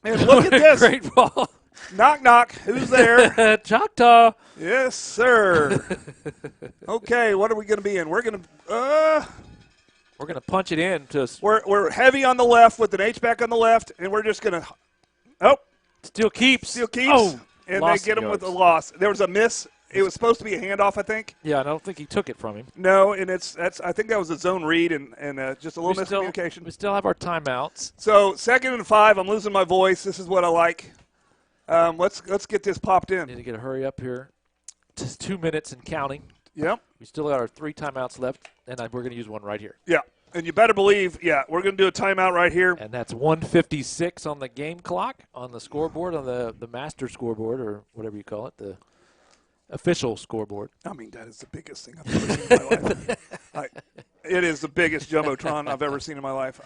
And look at this. Great ball. Knock, knock. Who's there? Choctaw. Yes, sir. Okay, what are we going to be in? We're going to punch it in. We're heavy on the left with an H-back on the left, and we're just going to Still keeps. Oh, and they get him with a loss. There was a miss. It was supposed to be a handoff, I think. Yeah, I don't think he took it from him. No, and I think that was a zone read and just a little miscommunication. We still have our timeouts. So 2nd and 5. I'm losing my voice. This is what I like. Let's get this popped in. Need to get a hurry up here. Just 2 minutes and counting. Yep. We still got our 3 timeouts left, and we're going to use one right here. Yeah, and you better believe, we're going to do a timeout right here. And that's 1:56 on the game clock, on the scoreboard, on the master scoreboard, or whatever you call it, the official scoreboard. I mean, that is the biggest thing I've ever seen in my life. It is the biggest Jumbotron I've ever seen in my life.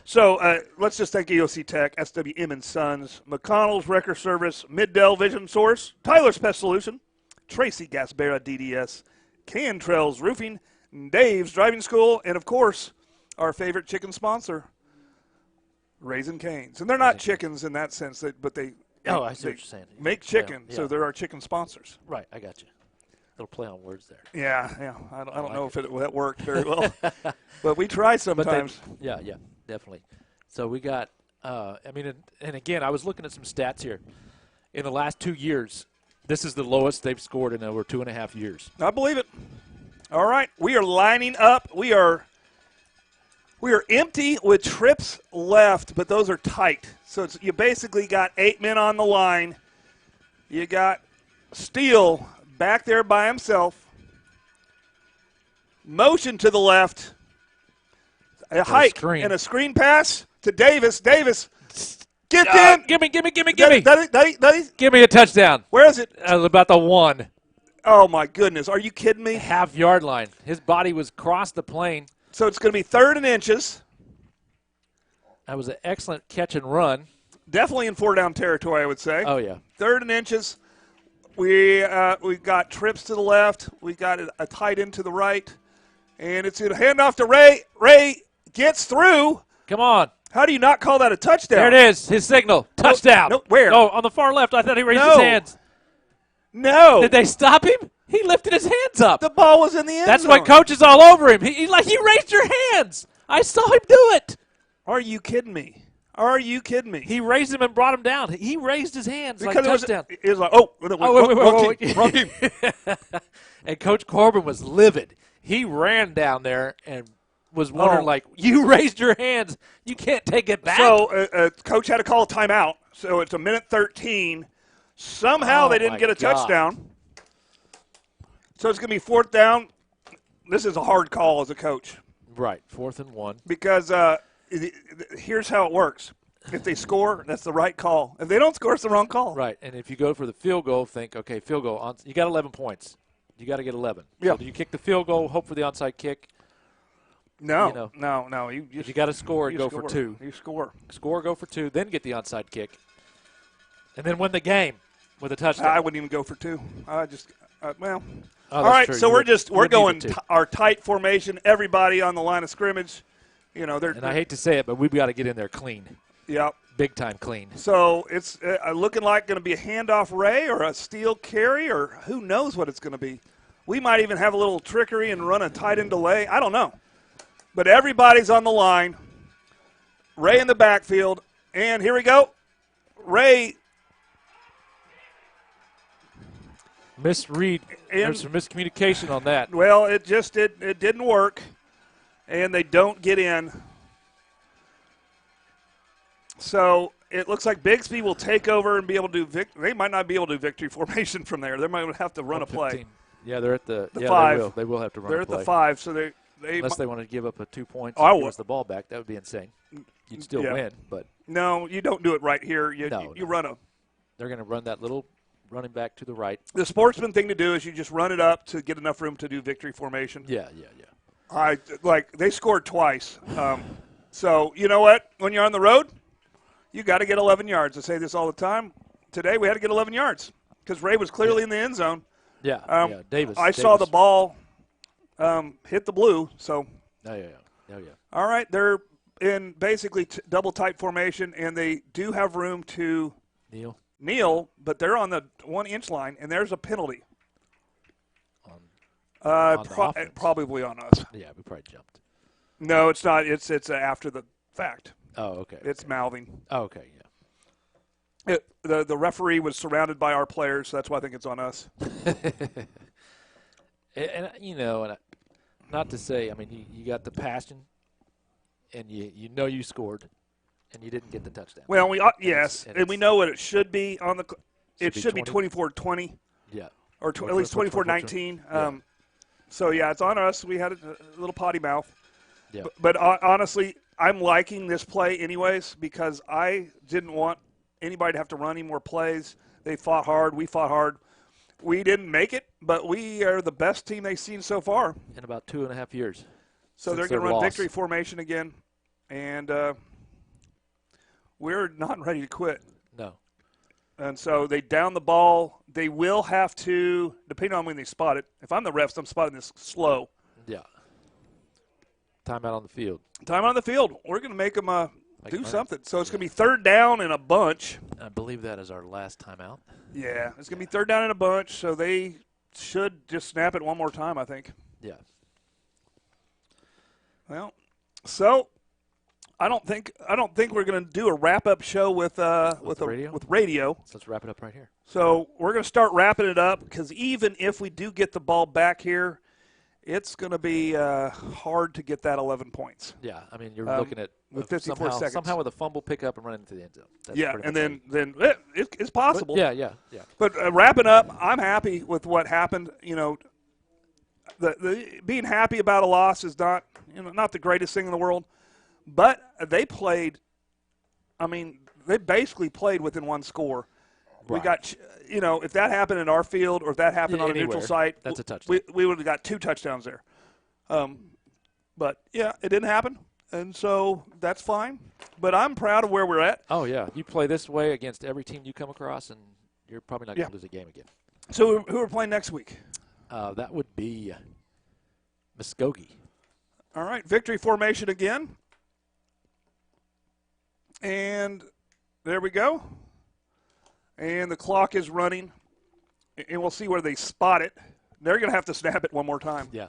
So let's just thank EOC Tech, SWM and Sons, McConnell's Wrecker Service, Middell Vision Source, Tyler's Pest Solution, Tracy Gaspera DDS, Cantrell's Roofing, Dave's Driving School, and, of course, our favorite chicken sponsor, Raising Cane's. And they're not chickens in that sense, but they I see what you're saying. Make chicken, Yeah. so they're our chicken sponsors. Right, I got you. Little play on words there. Yeah. I don't know if that worked very well, but we try sometimes. Yeah, definitely. So we got, and again, I was looking at some stats here. In the last 2 years, this is the lowest they've scored in over 2.5 years. I believe it. All right, we are lining up. We are empty with trips left, but those are tight. So you basically got 8 men on the line. You got Steele back there by himself. Motion to the left. A hike and a screen pass to Davis. Davis, get in. Give me. Give me a touchdown. Where is it? About the 1. Oh, my goodness. Are you kidding me? Half-yard line. His body was across the plane. So it's going to be 3rd and inches. That was an excellent catch and run. Definitely in 4-down territory, I would say. Oh, yeah. 3rd and inches. We got trips to the left. We got a tight end to the right. And it's a handoff to Ray. Ray gets through. Come on. How do you not call that a touchdown? There it is. His signal. Touchdown. No, where? Oh, on the far left. I thought he raised his hands. No. Did they stop him? He lifted his hands up. The ball was in the end That's zone. why Coach is all over him. He raised your hands. I saw him do it. Are you kidding me? Are you kidding me? He raised him and brought him down. He raised his hands because like touchdown. It was like, wrong team. And Coach Corbin was livid. He ran down there and was wondering, you raised your hands. You can't take it back. So Coach had to call a timeout. So it's a minute 13. Somehow they didn't get a touchdown. So it's going to be 4th down. This is a hard call as a coach. Right, 4th and 1. Because here's how it works. If they score, that's the right call. If they don't score, it's the wrong call. Right, and if you go for the field goal, think, okay, field goal. You got 11 points. You got to get 11. Yeah. So do you kick the field goal, hope for the onside kick? No. You got to score and go for 2. You score. Score, go for 2, then get the onside kick. And then win the game with a touchdown. I wouldn't even go for 2. I just, well. Oh, all right, true. so we're going our tight formation, everybody on the line of scrimmage. And I hate to say it, but we've got to get in there clean. Yep. Big time clean. So it's looking like going to be a handoff Ray or a steal carry or who knows what it's going to be. We might even have a little trickery and run a tight end delay. I don't know. But everybody's on the line. Ray in the backfield. And here we go. Ray. Misread. There's some miscommunication on that. Well, it didn't work. And they don't get in. So it looks like Bixby will take over and be able to do they might not be able to do victory formation from there. They might have to run a play. Yeah, they're at the 5. They will have to run They're a play. They're at the 5, so they unless they want to give up a 2 points and give us the ball back, that would be insane. You'd still win, but no, you don't do it right here. You run a. They're going to run that little running back to the right. The sportsman thing to do is you just run it up to get enough room to do victory formation. Yeah. They scored twice. So you know what? When you're on the road, you got to get 11 yards. I say this all the time. Today we had to get 11 yards because Ray was clearly in the end zone. Yeah, Davis. I saw the ball hit the blue, so. Oh, yeah. All right, they're in basically double tight formation, and they do have room to kneel, but they're on the 1 inch line, and there's a penalty. Probably on us. Yeah, we probably jumped. No, it's not. It's after the fact. Oh, okay. It's mouthing. Oh, okay, yeah. The referee was surrounded by our players, so that's why I think it's on us. and not to say, I mean, you got the passion, and you know you scored, and you didn't get the touchdown. Well, and we know what it should be on the. It should be 24-20. Yeah. Or at least 24-19. So yeah, it's on us. We had a little potty mouth. Yeah. But honestly, I'm liking this play anyways because I didn't want anybody to have to run any more plays. They fought hard. We fought hard. We didn't make it, but we are the best team they've seen so far. In about 2.5 years. So they're going to run victory formation again, and we're not ready to quit. No. And so they down the ball. They will have to, depending on when they spot it. If I'm the refs, I'm spotting this slow. Yeah. Timeout on the field. Timeout on the field. We're going to make them do something. So it's going to be third down in a bunch. I believe that is our last timeout. Yeah, it's going to be third down in a bunch, so they should just snap it one more time, I think. Yeah. Well, so I don't think we're going to do a wrap-up show with radio. So let's wrap it up right here. So we're going to start wrapping it up because even if we do get the ball back here, it's going to be hard to get that 11 points. Yeah, I mean, you're looking at with 54 seconds. Somehow with a fumble pickup and running into the end zone. That's and then it's possible. But yeah. But wrapping up, I'm happy with what happened. You know, the being happy about a loss is not the greatest thing in the world, but they played. I mean, they basically played within one score. Right. We got, if that happened in our field or if that happened on a neutral site, that's a touchdown. We would have got 2 touchdowns there. But, yeah, it didn't happen, and so that's fine. But I'm proud of where we're at. Oh, yeah. You play this way against every team you come across, and you're probably not going to lose a game again. So who are playing next week? That would be Muskogee. All right, victory formation again. And there we go. And the clock is running, and we'll see where they spot it. They're going to have to snap it one more time. Yeah.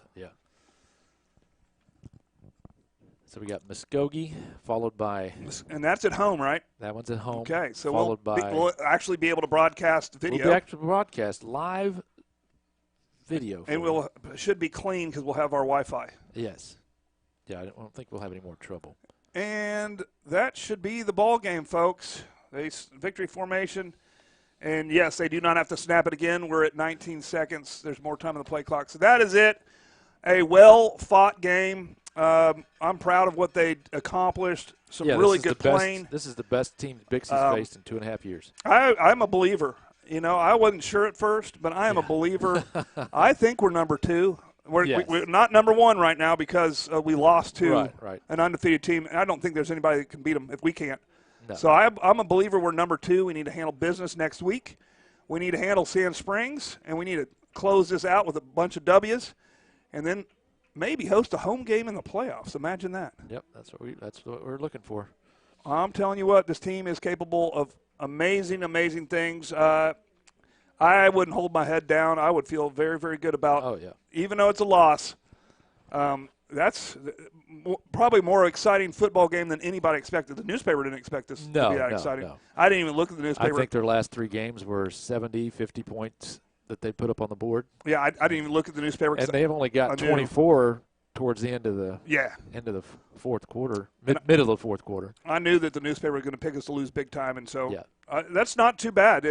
So we got Muskogee, followed by – and that's at home, right? That one's at home. Okay, so we'll actually be able to broadcast video. We'll actually broadcast live video. And should be clean because we'll have our Wi-Fi. Yes. Yeah, I don't think we'll have any more trouble. And that should be the ball game, folks. Victory formation. And, yes, they do not have to snap it again. We're at 19 seconds. There's more time on the play clock. So that is it. A well-fought game. I'm proud of what they accomplished. Some really good playing. This is the best team Bixby's faced in 2.5 years. I'm a believer. I wasn't sure at first, but I am a believer. I think we're number 2. We're not number 1 right now because we lost to an undefeated team. And I don't think there's anybody that can beat them if we can't. No. So I'm a believer we're number 2. We need to handle business next week. We need to handle Sand Springs, and we need to close this out with a bunch of W's, and then maybe host a home game in the playoffs. Imagine that. Yep, that's what we're looking for. I'm telling you what, this team is capable of amazing, amazing things. I wouldn't hold my head down. I would feel very, very good about. Oh yeah. Even though it's a loss, that's probably more exciting football game than anybody expected. The newspaper didn't expect this to be that exciting. No. I didn't even look at the newspaper. I think their last 3 games were 70, 50 points that they put up on the board. Yeah, I didn't even look at the newspaper. And they've only got 24 towards the end of the fourth quarter, mid of the fourth quarter. I knew that the newspaper was going to pick us to lose big time, and so that's not too bad.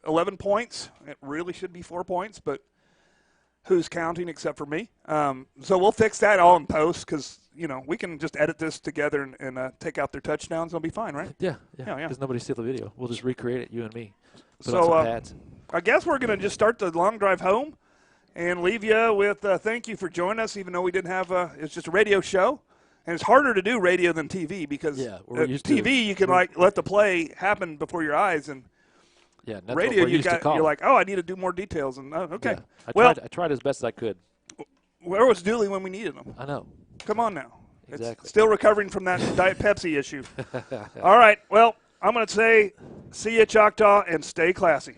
11 points. It really should be 4 points, but who's counting except for me? So we'll fix that all in post because, we can just edit this together and take out their touchdowns. It'll be fine, right? Yeah. Because nobody see the video. We'll just recreate it, you and me. Put on some pads. I guess we're going to just start the long drive home and leave you with thank you for joining us, even though we didn't have it's just a radio show. And it's harder to do radio than TV because we're used to TV, you can let the play happen before your eyes. And Yeah, that's radio, what we're used to call. you're like, oh, I need to do more details. And okay. Yeah. I tried as best I could. Where was Dooley when we needed him? I know. Come on now. Exactly. It's still recovering from that Diet Pepsi issue. All right. Well, I'm going to say see you, Choctaw, and stay classy.